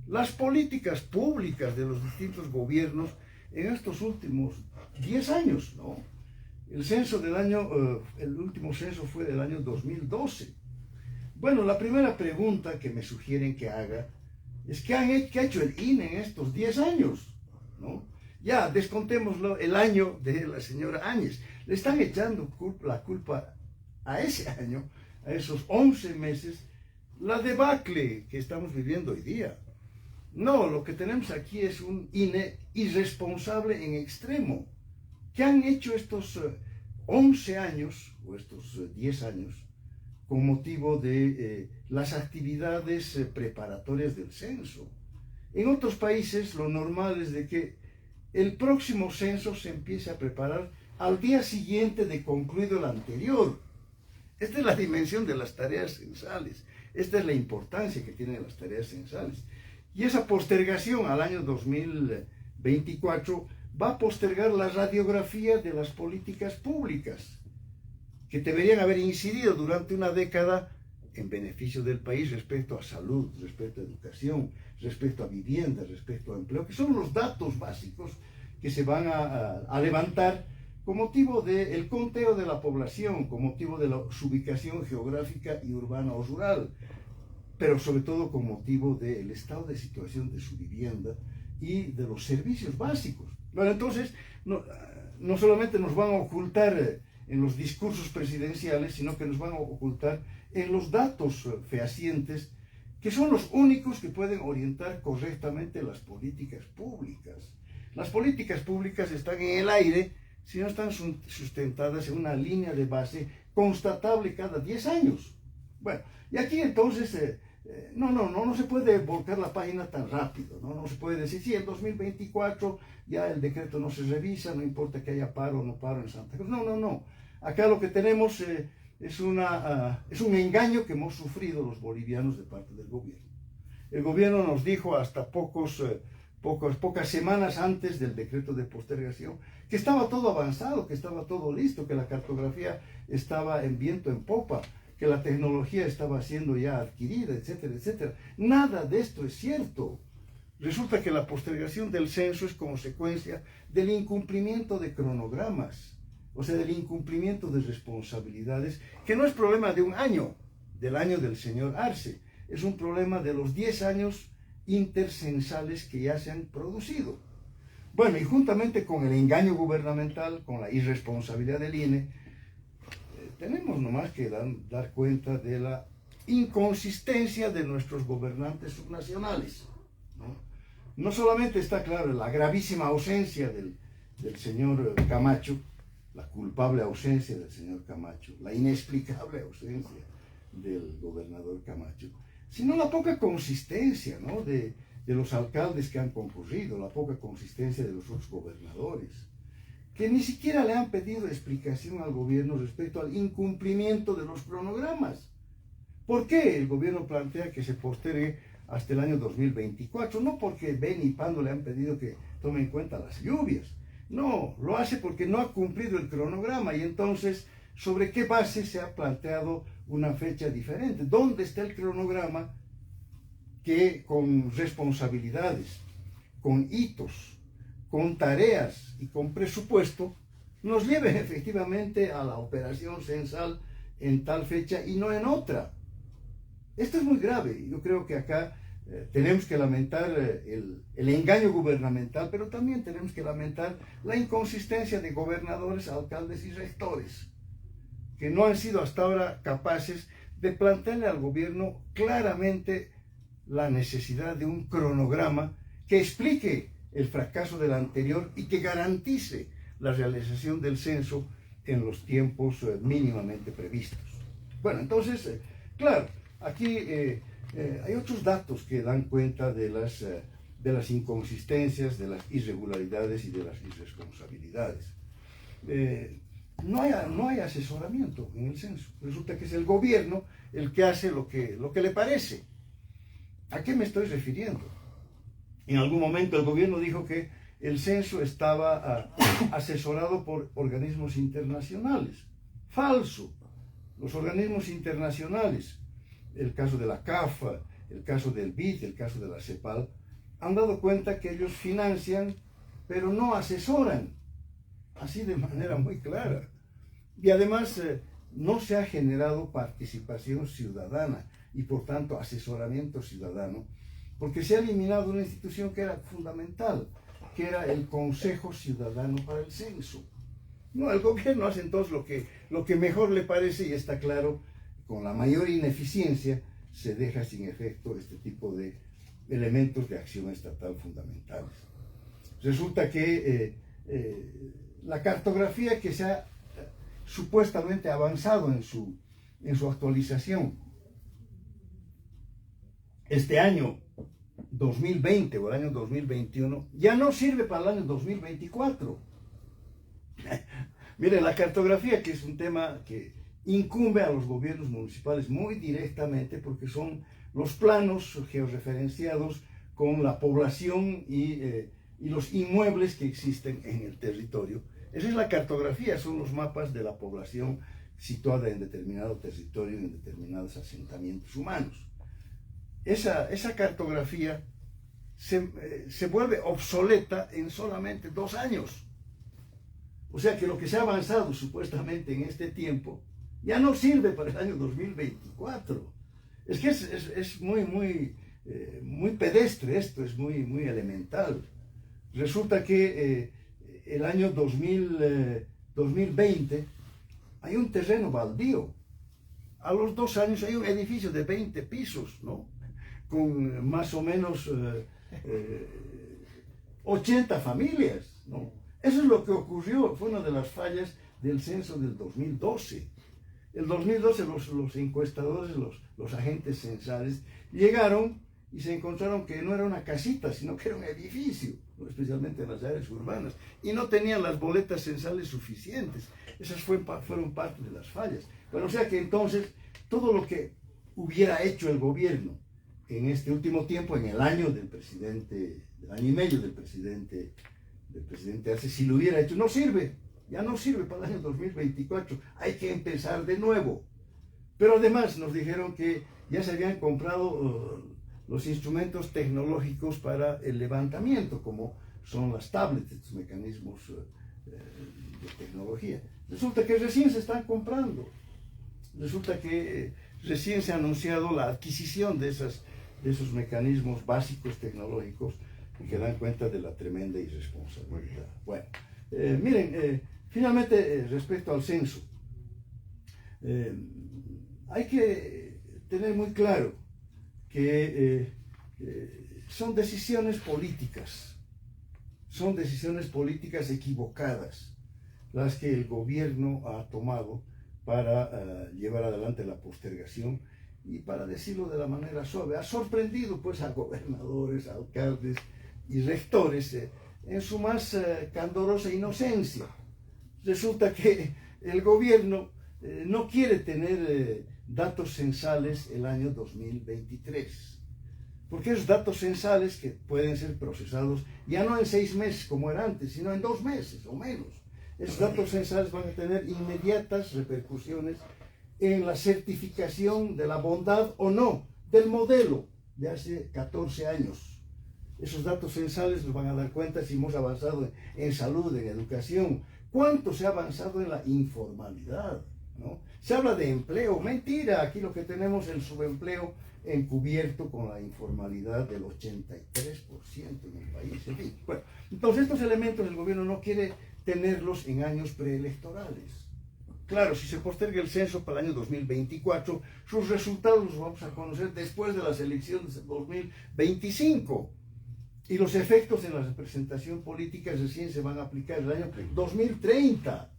las políticas públicas de los distintos gobiernos en estos últimos 10 años, ¿no? El censo el último censo fue del año 2012. Bueno, la primera pregunta que me sugieren que haga es ¿qué ha hecho el INE en estos 10 años? ¿No? Ya, descontémoslo el año de la señora Áñez. Le están echando la culpa a ese año, a esos 11 meses, la debacle que estamos viviendo hoy día. No, lo que tenemos aquí es un INE irresponsable en extremo. ¿Qué han hecho estos 11 años, o estos 10 años, con motivo de las actividades preparatorias del censo? En otros países lo normal es de que el próximo censo se empiece a preparar al día siguiente de concluido el anterior. Esta es la dimensión de las tareas censales. Esta es la importancia que tienen las tareas censales. Y esa postergación al año 2024 va a postergar la radiografía de las políticas públicas que deberían haber incidido durante una década en beneficio del país respecto a salud, respecto a educación, respecto a vivienda, respecto a empleo, que son los datos básicos que se van a levantar con motivo del conteo de la población, con motivo de su ubicación geográfica y urbana o rural, pero sobre todo con motivo del estado de situación de su vivienda y de los servicios básicos. Bueno, entonces, no solamente nos van a ocultar en los discursos presidenciales, sino que nos van a ocultar en los datos fehacientes, que son los únicos que pueden orientar correctamente las políticas públicas. Las políticas públicas están en el aire si no están sustentadas en una línea de base constatable cada 10 años. Bueno, y aquí entonces, no se puede volcar la página tan rápido, no se puede decir, sí, en 2024 ya el decreto no se revisa, no importa que haya paro o no paro en Santa Cruz. No. Acá lo que tenemos es un engaño que hemos sufrido los bolivianos de parte del gobierno. El gobierno nos dijo hasta pocas semanas antes del decreto de postergación que estaba todo avanzado, que estaba todo listo, que la cartografía estaba en viento en popa, que la tecnología estaba siendo ya adquirida, etcétera, etcétera. Nada de esto es cierto. Resulta que la postergación del censo es consecuencia del incumplimiento de cronogramas, o sea, del incumplimiento de responsabilidades, que no es problema de un año, del año del señor Arce, es un problema de los 10 años intercensales que ya se han producido. Bueno, y juntamente con el engaño gubernamental, con la irresponsabilidad del INE, tenemos nomás que dar cuenta de la inconsistencia de nuestros gobernantes subnacionales, ¿no? No solamente está claro la gravísima ausencia del señor Camacho, la culpable ausencia del señor Camacho, la inexplicable ausencia del gobernador Camacho, sino la poca consistencia, ¿no?, de los alcaldes que han concurrido, la poca consistencia de los otros gobernadores. que ni siquiera le han pedido explicación al gobierno respecto al incumplimiento de los cronogramas. ¿Por qué el gobierno plantea que se postergue hasta el año 2024? No porque Ben y Pando le han pedido que tome en cuenta las lluvias. No, lo hace porque no ha cumplido el cronograma y entonces, ¿sobre qué base se ha planteado una fecha diferente? ¿Dónde está el cronograma que con responsabilidades, con hitos, con tareas y con presupuesto nos lleve efectivamente a la operación censal en tal fecha y no en otra? Esto es muy grave. Yo creo que acá tenemos que lamentar el engaño gubernamental, pero también tenemos que lamentar la inconsistencia de gobernadores, alcaldes y rectores, que no han sido hasta ahora capaces de plantearle al gobierno claramente la necesidad de un cronograma que explique el fracaso del anterior y que garantice la realización del censo en los tiempos mínimamente previstos. Bueno, entonces, claro, aquí hay otros datos que dan cuenta de las inconsistencias, de las irregularidades y de las irresponsabilidades. No hay asesoramiento en el censo. Resulta que es el gobierno el que hace lo que le parece. ¿A qué me estoy refiriendo? En algún momento el gobierno dijo que el censo estaba asesorado por organismos internacionales. Falso. Los organismos internacionales, el caso de la CAF, el caso del BID, el caso de la CEPAL, han dado cuenta que ellos financian, pero no asesoran, así de manera muy clara. Y además no se ha generado participación ciudadana y por tanto asesoramiento ciudadano, porque se ha eliminado una institución que era fundamental, que era el Consejo Ciudadano para el Censo. No, el gobierno hace entonces lo que mejor le parece y está claro, con la mayor ineficiencia se deja sin efecto este tipo de elementos de acción estatal fundamentales. Resulta que la cartografía que se ha supuestamente avanzado en su actualización este año 2020 o el año 2021 ya no sirve para el año 2024. Miren, la cartografía, que es un tema que incumbe a los gobiernos municipales muy directamente porque son los planos georreferenciados con la población y los inmuebles que existen en el territorio. Esa es la cartografía, son los mapas de la población situada en determinado territorio, en determinados asentamientos humanos. Esa cartografía se vuelve obsoleta en solamente 2 años. O sea que lo que se ha avanzado supuestamente en este tiempo ya no sirve para el año 2024. Es que es muy pedestre esto, es muy elemental. Resulta que el año 2020 hay un terreno baldío. A los 2 años hay un edificio de 20 pisos, ¿no? Con más o menos 80 familias, ¿no? Eso es lo que ocurrió, fue una de las fallas del censo del 2012. El 2012 los encuestadores, los agentes censales, llegaron y se encontraron que no era una casita, sino que era un edificio, especialmente en las áreas urbanas, y no tenían las boletas censales suficientes. Esas fueron parte de las fallas. Bueno, o sea que entonces, todo lo que hubiera hecho el gobierno en este último tiempo, en el año del presidente, el año y medio del presidente Arce, si lo hubiera hecho, no sirve. Ya no sirve para el año 2024, hay que empezar de nuevo. Pero además nos dijeron que ya se habían comprado los instrumentos tecnológicos para el levantamiento, como son las tablets, estos mecanismos de tecnología. Resulta que recién se están comprando. Resulta que recién se ha anunciado la adquisición de esos mecanismos básicos tecnológicos que dan cuenta de la tremenda irresponsabilidad. Bueno, miren, finalmente, respecto al censo, hay que tener muy claro que son decisiones políticas equivocadas las que el gobierno ha tomado para llevar adelante la postergación y, para decirlo de la manera suave, ha sorprendido pues a gobernadores, alcaldes y rectores en su más candorosa inocencia. resulta que el gobierno no quiere tener datos censales el año 2023. Porque esos datos censales que pueden ser procesados ya no en 6 meses como era antes, sino en 2 meses o menos. Esos datos censales van a tener inmediatas repercusiones en la certificación de la bondad o no del modelo de hace 14 años. Esos datos censales nos van a dar cuenta si hemos avanzado en salud, en educación, cuánto se ha avanzado en la informalidad, ¿no? Se habla de empleo, mentira, aquí lo que tenemos es el subempleo encubierto con la informalidad del 83% en el país. En fin, bueno, entonces estos elementos el gobierno no quiere tenerlos en años preelectorales. Claro, si se posterga el censo para el año 2024, sus resultados los vamos a conocer después de las elecciones de 2025. Y los efectos en la representación política recién se van a aplicar el año 2030.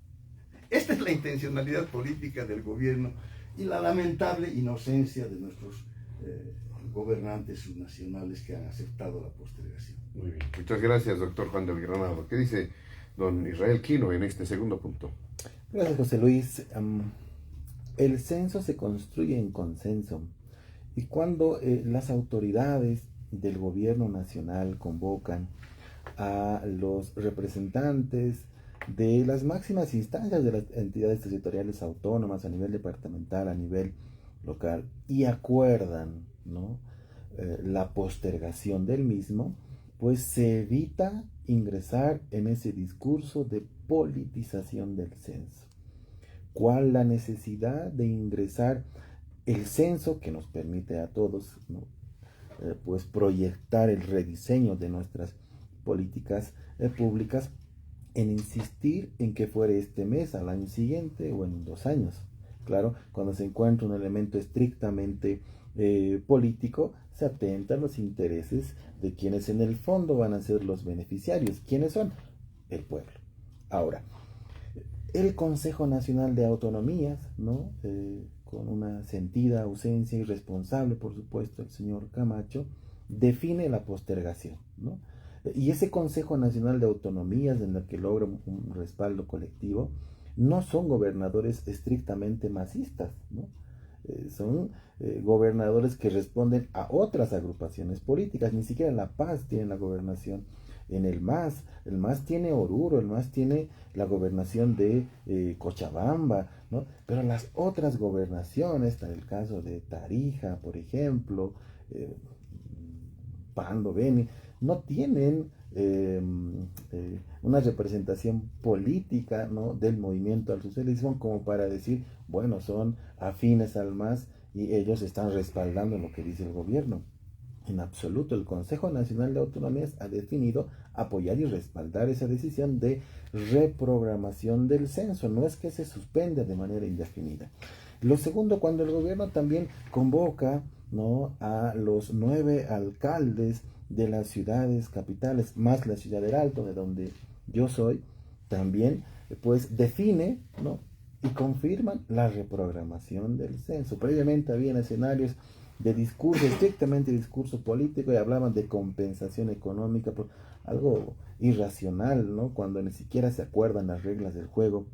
Esta es la intencionalidad política del gobierno y la lamentable inocencia de nuestros gobernantes subnacionales que han aceptado la postergación. Muy bien. Muchas gracias, doctor Juan del Granado. ¿Qué dice don Israel Quino en este segundo punto? Gracias, José Luis. El censo se construye en consenso y cuando las autoridades del gobierno nacional convocan a los representantes de las máximas instancias de las entidades territoriales autónomas a nivel departamental, a nivel local, y acuerdan, ¿no?, la postergación del mismo, pues se evita ingresar en ese discurso de politización del censo. ¿Cuál la necesidad de ingresar el censo que nos permite a todos, ¿no?, pues proyectar el rediseño de nuestras políticas públicas, en insistir en que fuere este mes, al año siguiente o en 2 años? Claro, cuando se encuentra un elemento estrictamente político, se atenta a los intereses de quienes en el fondo van a ser los beneficiarios. ¿Quiénes son? El pueblo. Ahora, el Consejo Nacional de Autonomías, ¿no?, con una sentida ausencia irresponsable, por supuesto, el señor Camacho, define la postergación, ¿no? Y ese Consejo Nacional de Autonomías, en el que logra un respaldo colectivo, no son gobernadores estrictamente masistas, ¿no? Son gobernadores que responden a otras agrupaciones políticas. Ni siquiera La Paz tiene la gobernación en el MAS tiene Oruro, el MAS tiene la gobernación de Cochabamba, ¿no? Pero las otras gobernaciones, está el caso de Tarija, por ejemplo, Pando, Beni, no tienen una representación política, ¿no?, del movimiento al socialismo como para decir, bueno, son afines al MAS y ellos están respaldando lo que dice el gobierno. En absoluto, el Consejo Nacional de Autonomías ha definido apoyar y respaldar esa decisión de reprogramación del censo. No es que se suspenda de manera indefinida. Lo segundo, cuando el gobierno también convoca, ¿no?, a los 9 alcaldes de las ciudades capitales, más la ciudad del Alto, de donde yo soy, también pues define, ¿no?, y confirman la reprogramación del censo. Previamente había escenarios de discurso, estrictamente discurso político, y hablaban de compensación económica, por algo irracional, ¿no?, cuando ni siquiera se acuerdan las reglas del juego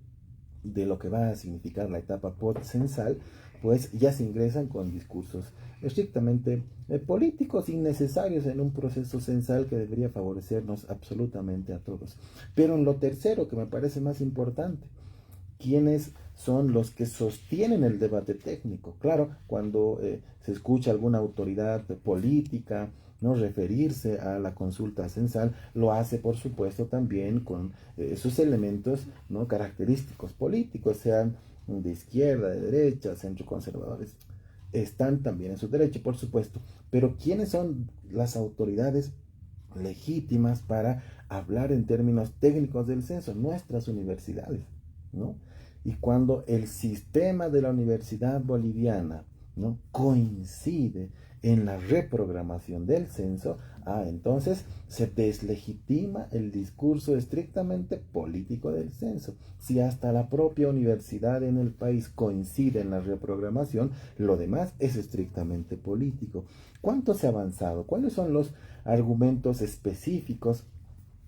de lo que va a significar la etapa post-censal, pues ya se ingresan con discursos estrictamente políticos, innecesarios en un proceso censal que debería favorecernos absolutamente a todos. Pero en lo tercero, que me parece más importante, ¿quiénes son los que sostienen el debate técnico? Claro, cuando se escucha alguna autoridad política no referirse a la consulta censal, lo hace por supuesto también con sus elementos, ¿no?, característicos políticos, sean de izquierda, de derecha, centro conservadores, están también en su derecho, por supuesto. Pero ¿quiénes son las autoridades legítimas para hablar en términos técnicos del censo? Nuestras universidades, ¿no? Y cuando el sistema de la universidad boliviana, ¿no?, coincide en la reprogramación del censo, entonces se deslegitima el discurso estrictamente político del censo. Si hasta la propia universidad en el país coincide en la reprogramación, lo demás es estrictamente político. ¿Cuánto se ha avanzado? ¿Cuáles son los argumentos específicos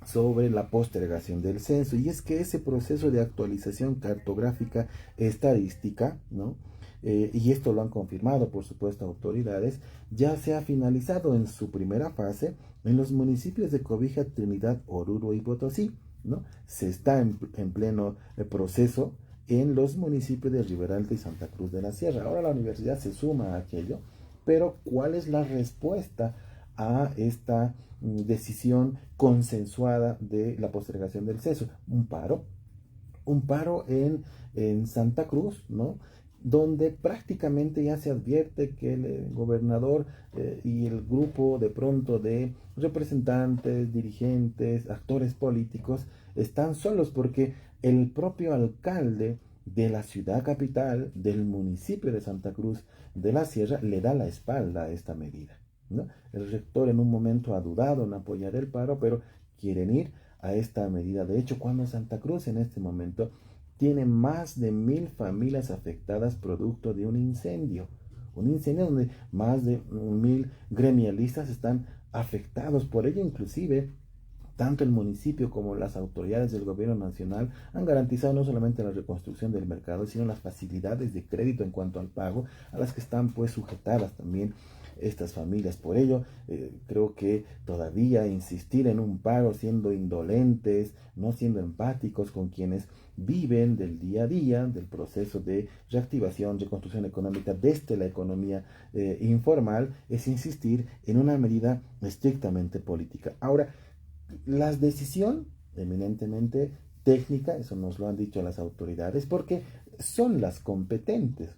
sobre la postergación del censo, y es que ese proceso de actualización cartográfica estadística, ¿no? Y esto lo han confirmado, por supuesto, autoridades, ya se ha finalizado en su primera fase en los municipios de Cobija, Trinidad, Oruro y Potosí, ¿no? Se está en pleno proceso en los municipios de Riberalta y Santa Cruz de la Sierra. Ahora la universidad se suma a aquello, pero ¿cuál es la respuesta a esta decisión consensuada de la postergación del censo? Un paro en Santa Cruz, ¿no? Donde prácticamente ya se advierte que el gobernador y el grupo de pronto de representantes, dirigentes, actores políticos están solos, porque el propio alcalde de la ciudad capital, del municipio de Santa Cruz de la Sierra, le da la espalda a esta medida, ¿no? El rector en un momento ha dudado en apoyar el paro, pero quieren ir a esta medida. De hecho, cuando Santa Cruz en este momento tiene más de 1000 familias afectadas producto de un incendio donde más de 1000 gremialistas están afectados. Por ello, inclusive, tanto el municipio como las autoridades del gobierno nacional han garantizado no solamente la reconstrucción del mercado, sino las facilidades de crédito en cuanto al pago, a las que están pues sujetadas también estas familias. Por ello, creo que todavía insistir en un paro siendo indolentes, no siendo empáticos con quienes viven del día a día, del proceso de reactivación, reconstrucción económica desde la economía informal, es insistir en una medida estrictamente política. Ahora, la decisión eminentemente técnica, eso nos lo han dicho las autoridades, porque son las competentes.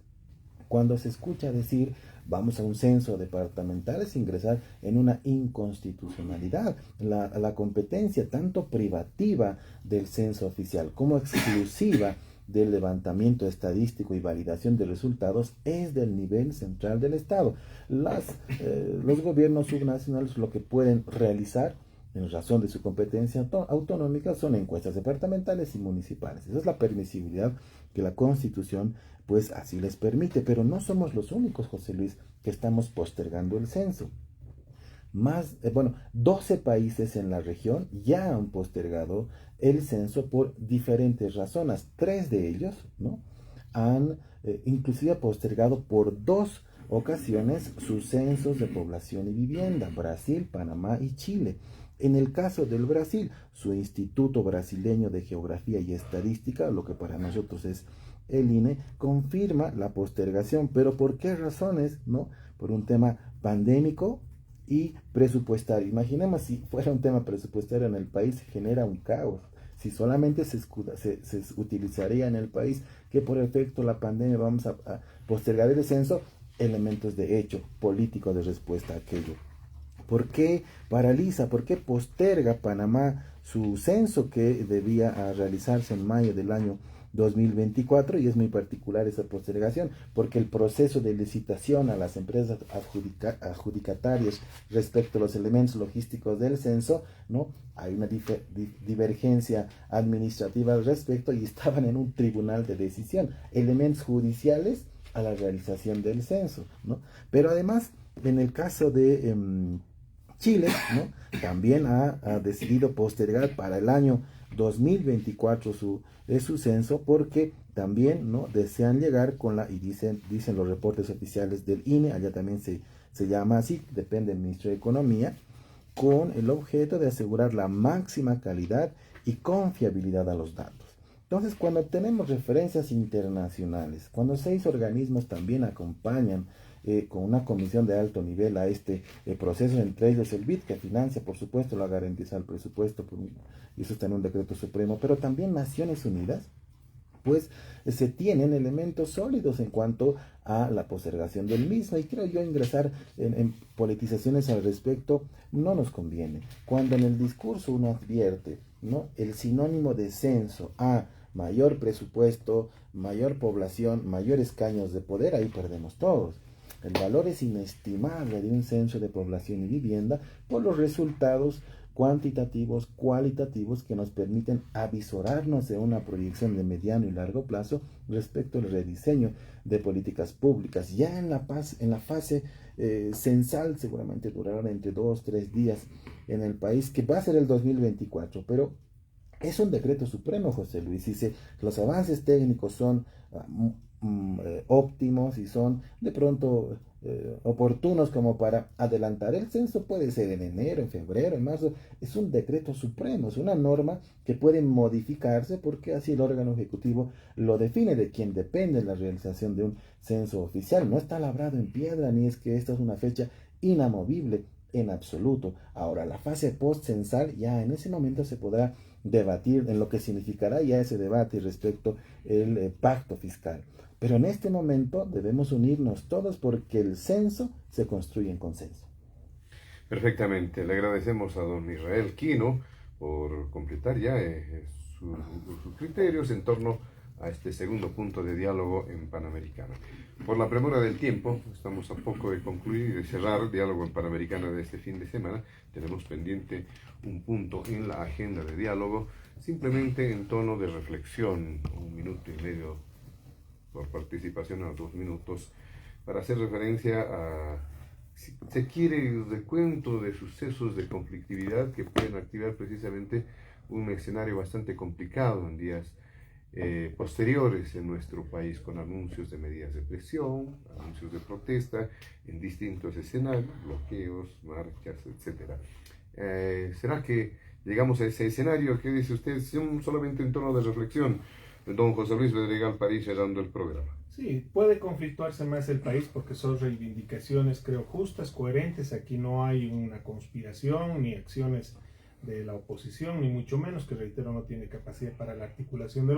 Cuando se escucha decir vamos a un censo departamental, es ingresar en una inconstitucionalidad. La competencia tanto privativa del censo oficial como exclusiva del levantamiento estadístico y validación de resultados es del nivel central del Estado. Los gobiernos subnacionales lo que pueden realizar en razón de su competencia autonómica son encuestas departamentales y municipales. Esa es la permisibilidad que la Constitución pues así les permite, pero no somos los únicos, José Luis, que estamos postergando el censo. 12 países en la región ya han postergado el censo por diferentes razones. 3 de ellos, ¿no?, han inclusive postergado por 2 ocasiones sus censos de población y vivienda: Brasil, Panamá y Chile. En el caso del Brasil, su Instituto Brasileño de Geografía y Estadística, lo que para nosotros es el INE, confirma la postergación. ¿Pero por qué razones? ¿No? Por un tema pandémico y presupuestario. Imaginemos si fuera un tema presupuestario en el país, genera un caos. Si solamente se utilizaría en el país que por efecto de la pandemia vamos a postergar el censo, elementos de hecho político de respuesta a aquello. ¿Por qué paraliza? ¿Por qué posterga Panamá su censo que debía realizarse en mayo del año 2024? Y es muy particular esa postergación, porque el proceso de licitación a las empresas adjudicatarias respecto a los elementos logísticos del censo, ¿no?, hay una divergencia administrativa al respecto y estaban en un tribunal de decisión, elementos judiciales a la realización del censo, ¿no? Pero además, en el caso de Chile, ¿no?, también ha decidido postergar para el año 2024 su censo, porque también, ¿no?, desean llegar con y dicen los reportes oficiales del INE, allá también se llama así, depende del Ministerio de Economía, con el objeto de asegurar la máxima calidad y confiabilidad a los datos. Entonces, cuando tenemos referencias internacionales, cuando 6 organismos también acompañan con una comisión de alto nivel a este proceso, entre ellos el BID, que financia, por supuesto, lo garantiza el presupuesto, y eso está en un decreto supremo, pero también Naciones Unidas, pues se tienen elementos sólidos en cuanto a la postergación del mismo, y creo yo ingresar en politizaciones al respecto no nos conviene. Cuando en el discurso uno advierte, ¿no?, el sinónimo de censo a mayor presupuesto, mayor población, mayores escaños de poder, ahí perdemos todos. El valor es inestimable de un censo de población y vivienda por los resultados cuantitativos, cualitativos, que nos permiten avisorarnos de una proyección de mediano y largo plazo respecto al rediseño de políticas públicas. Ya en la fase censal seguramente durará entre 2 o 3 días en el país, que va a ser el 2024, pero es un decreto supremo, José Luis, y si los avances técnicos son óptimos y son de pronto oportunos como para adelantar el censo, puede ser en enero, en febrero, en marzo. Es un decreto supremo, es una norma que puede modificarse porque así el órgano ejecutivo lo define, de quien depende la realización de un censo oficial. No está labrado en piedra, ni es que esta es una fecha inamovible en absoluto. Ahora, la fase post-censal, ya en ese momento se podrá debatir en lo que significará ya ese debate respecto al pacto fiscal. Pero en este momento debemos unirnos todos porque el censo se construye en consenso. Perfectamente. Le agradecemos a don Israel Quino por completar ya sus criterios en torno a este segundo punto de diálogo en Panamericana. Por la premura del tiempo, estamos a poco de concluir y de cerrar el diálogo en Panamericana de este fin de semana. Tenemos pendiente un punto en la agenda de diálogo, simplemente en tono de reflexión, 1 minuto y medio por participación a 2 minutos, para hacer referencia a, si se quiere, el recuento de sucesos de conflictividad que pueden activar precisamente un escenario bastante complicado en días posteriores en nuestro país, con anuncios de medidas de presión, anuncios de protesta en distintos escenarios, bloqueos, marchas, etc. ¿Será que llegamos a ese escenario? ¿Qué dice usted? Solamente en tono de reflexión, don José Luis Bedregal París, cerrando el programa. Sí, puede conflictuarse más el país porque son reivindicaciones, creo, justas, coherentes. Aquí no hay una conspiración ni acciones de la oposición, ni mucho menos, que reitero no tiene capacidad para la articulación de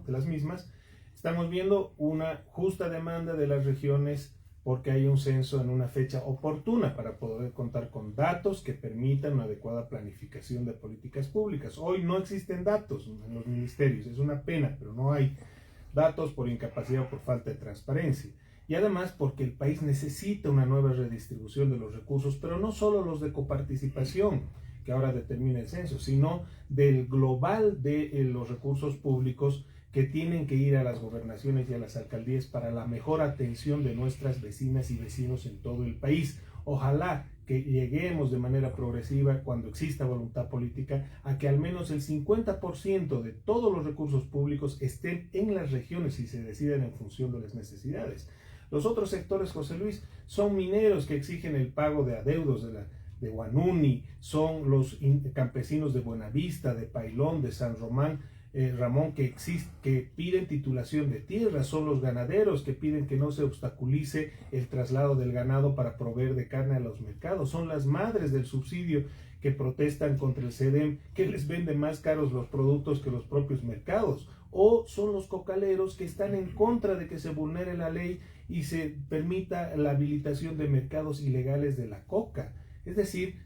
las mismas. Estamos viendo una justa demanda de las regiones porque hay un censo en una fecha oportuna para poder contar con datos que permitan una adecuada planificación de políticas públicas. Hoy no existen datos en los ministerios, es una pena, pero no hay datos por incapacidad o por falta de transparencia. Y además porque el país necesita una nueva redistribución de los recursos, pero no solo los de coparticipación, que ahora determina el censo, sino del global de los recursos públicos que tienen que ir a las gobernaciones y a las alcaldías para la mejor atención de nuestras vecinas y vecinos en todo el país. Ojalá que lleguemos de manera progresiva, cuando exista voluntad política, a que al menos el 50% de todos los recursos públicos estén en las regiones y se decidan en función de las necesidades. Los otros sectores, José Luis, son mineros que exigen el pago de adeudos de Huanuni, son los campesinos de Buenavista, de Pailón, de San Román, Ramón, que piden titulación de tierra, son los ganaderos que piden que no se obstaculice el traslado del ganado para proveer de carne a los mercados, son las madres del subsidio que protestan contra el CEDEM, que les vende más caros los productos que los propios mercados, o son los cocaleros que están en contra de que se vulnere la ley y se permita la habilitación de mercados ilegales de la coca. Es decir,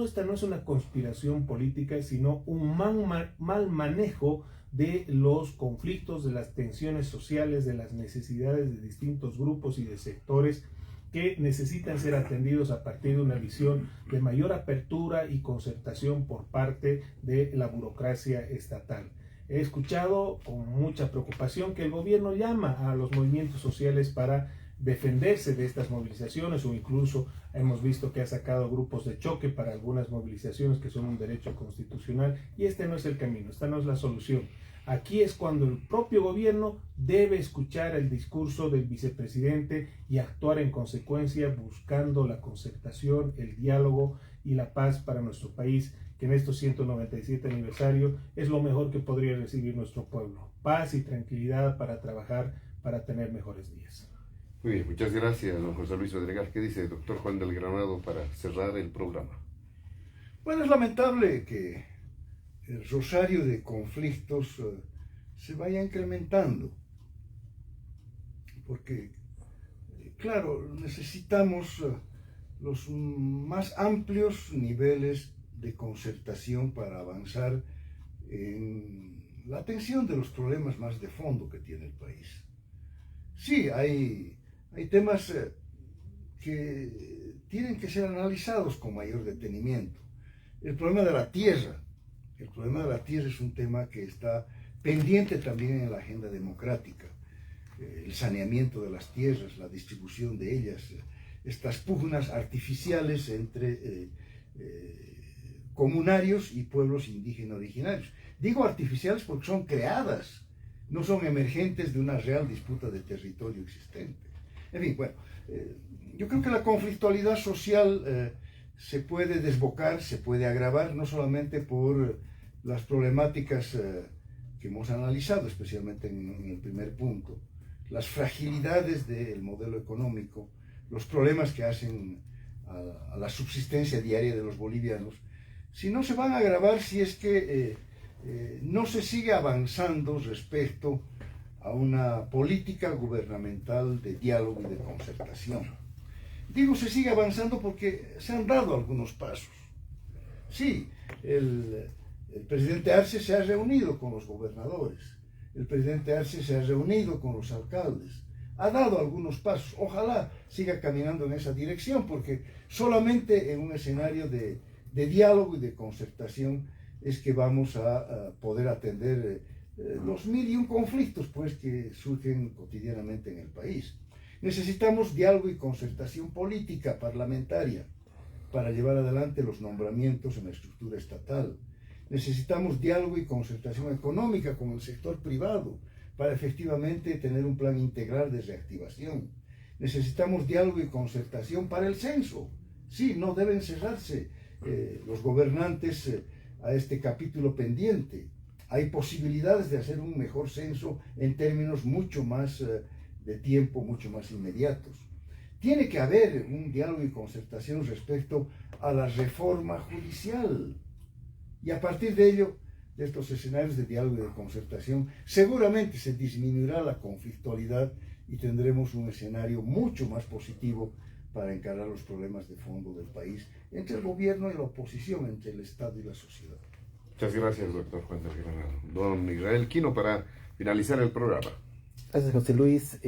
esta no es una conspiración política, sino un mal manejo de los conflictos, de las tensiones sociales, de las necesidades de distintos grupos y de sectores que necesitan ser atendidos a partir de una visión de mayor apertura y concertación por parte de la burocracia estatal. He escuchado con mucha preocupación que el gobierno llama a los movimientos sociales para defenderse de estas movilizaciones, o incluso hemos visto que ha sacado grupos de choque para algunas movilizaciones que son un derecho constitucional, y este no es el camino, esta no es la solución. Aquí es cuando el propio gobierno debe escuchar el discurso del vicepresidente y actuar en consecuencia, buscando la concertación, el diálogo y la paz para nuestro país, que en estos 197 aniversario es lo mejor que podría recibir nuestro pueblo. Paz y tranquilidad para trabajar, para tener mejores días. Muy bien, muchas gracias, don José Luis Bedregal. ¿Qué dice el doctor Juan del Granado para cerrar el programa? Bueno, es lamentable que el rosario de conflictos se vaya incrementando, porque, claro, necesitamos los más amplios niveles de concertación para avanzar en la atención de los problemas más de fondo que tiene el país. Sí, hay temas que tienen que ser analizados con mayor detenimiento, el problema de la tierra. El problema de la tierra es un tema que está pendiente también en la agenda democrática. El saneamiento de las tierras, la distribución de ellas, estas pugnas artificiales entre comunarios y pueblos indígenas originarios. Digo artificiales porque son creadas, no son emergentes de una real disputa de territorio existente. En fin, bueno, yo creo que la conflictualidad social se puede desbocar, se puede agravar, no solamente por las problemáticas que hemos analizado, especialmente en el primer punto, las fragilidades del modelo económico, los problemas que hacen a la subsistencia diaria de los bolivianos, sino se van a agravar si es que no se sigue avanzando respecto a una política gubernamental de diálogo y de concertación. Digo se sigue avanzando porque se han dado algunos pasos. Sí, el presidente Arce se ha reunido con los gobernadores, el presidente Arce se ha reunido con los alcaldes, ha dado algunos pasos. Ojalá siga caminando en esa dirección, porque solamente en un escenario de diálogo y de concertación es que vamos a poder atender los 1001 conflictos pues, que surgen cotidianamente en el país. Necesitamos diálogo y concertación política, parlamentaria, para llevar adelante los nombramientos en la estructura estatal. Necesitamos diálogo y concertación económica con el sector privado para efectivamente tener un plan integral de reactivación. Necesitamos diálogo y concertación para el censo. Sí, no deben cerrarse los gobernantes a este capítulo pendiente. Hay posibilidades de hacer un mejor censo en términos mucho más de tiempo, mucho más inmediatos. Tiene que haber un diálogo y concertación respecto a la reforma judicial. Y a partir de ello, de estos escenarios de diálogo y de concertación, seguramente se disminuirá la conflictualidad y tendremos un escenario mucho más positivo para encarar los problemas de fondo del país, entre el gobierno y la oposición, entre el Estado y la sociedad. Muchas gracias, doctor Juan del Granado. Don Israel Quino, para finalizar el programa. Gracias, José Luis.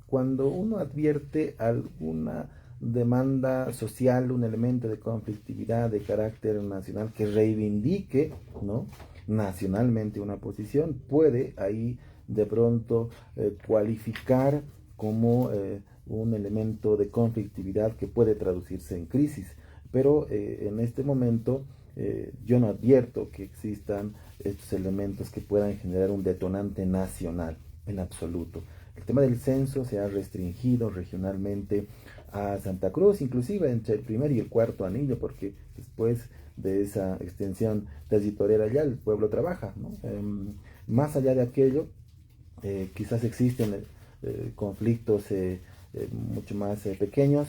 Cuando uno advierte alguna demanda social, un elemento de conflictividad de carácter nacional que reivindique, ¿no?, nacionalmente una posición, puede ahí de pronto cualificar como un elemento de conflictividad que puede traducirse en crisis. Pero en este momento yo no advierto que existan estos elementos que puedan generar un detonante nacional en absoluto. El tema del censo se ha restringido regionalmente a Santa Cruz, inclusive entre el primer y el cuarto anillo, porque después de esa extensión territorial allá el pueblo trabaja, ¿no? Más allá de aquello, quizás existen conflictos mucho más pequeños,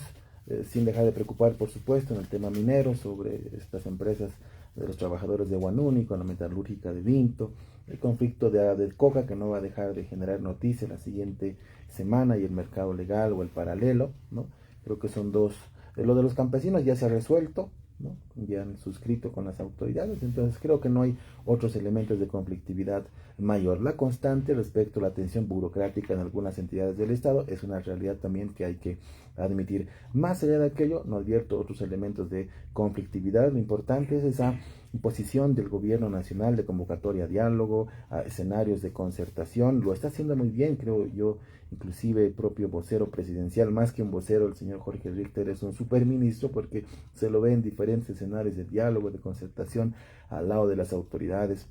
sin dejar de preocupar, por supuesto, en el tema minero, sobre estas empresas de los trabajadores de Huanuni con la metalúrgica de Vinto, el conflicto del coca, que no va a dejar de generar noticias la siguiente semana, y el mercado legal o el paralelo, ¿no? Creo que son dos. Lo de los campesinos ya se ha resuelto, ¿no? Ya han suscrito con las autoridades, entonces creo que no hay otros elementos de conflictividad mayor. La constante respecto a la tensión burocrática en algunas entidades del Estado es una realidad también que hay que admitir. Más allá de aquello, no advierto otros elementos de conflictividad. Lo importante es esa posición del gobierno nacional de convocatoria a diálogo, a escenarios de concertación. Lo está haciendo muy bien, creo yo. Inclusive el propio vocero presidencial, más que un vocero, el señor Jorge Richter es un superministro, porque se lo ve en diferentes escenarios de diálogo, de concertación, al lado de las autoridades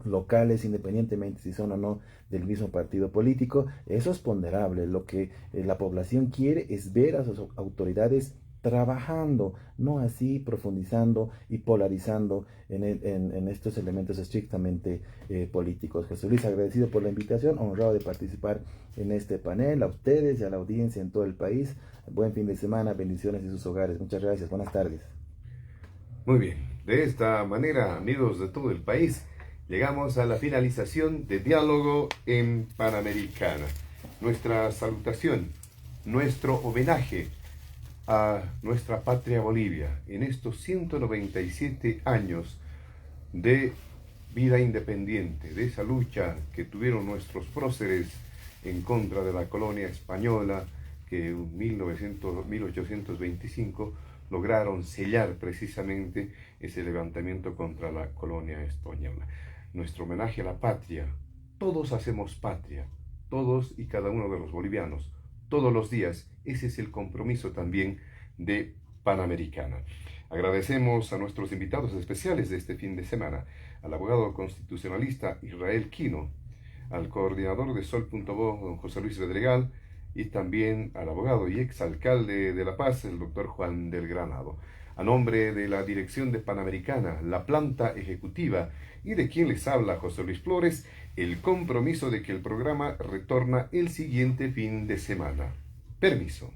locales, independientemente si son o no del mismo partido político. Eso es ponderable. Lo que la población quiere es ver a sus autoridades trabajando, no así profundizando y polarizando en estos elementos estrictamente políticos. Jesús Luis, agradecido por la invitación, honrado de participar en este panel, a ustedes y a la audiencia en todo el país. Buen fin de semana, bendiciones en sus hogares. Muchas gracias, buenas tardes. Muy bien, de esta manera, amigos de todo el país, llegamos a la finalización de Diálogo en Panamericana. Nuestra salutación, nuestro homenaje a nuestra patria Bolivia en estos 197 años de vida independiente, de esa lucha que tuvieron nuestros próceres en contra de la colonia española, que en 1825 lograron sellar precisamente ese levantamiento contra la colonia española. Nuestro homenaje a la patria. Todos hacemos patria, todos y cada uno de los bolivianos, todos los días. Ese es el compromiso también de Panamericana. Agradecemos a nuestros invitados especiales de este fin de semana, al abogado constitucionalista Israel Quino, al coordinador de Sol.bo, don José Luis Bedregal, y también al abogado y exalcalde de La Paz, el doctor Juan del Granado. A nombre de la dirección de Panamericana, la planta ejecutiva y de quien les habla José Luis Flores, el compromiso de que el programa retorna el siguiente fin de semana. Permiso.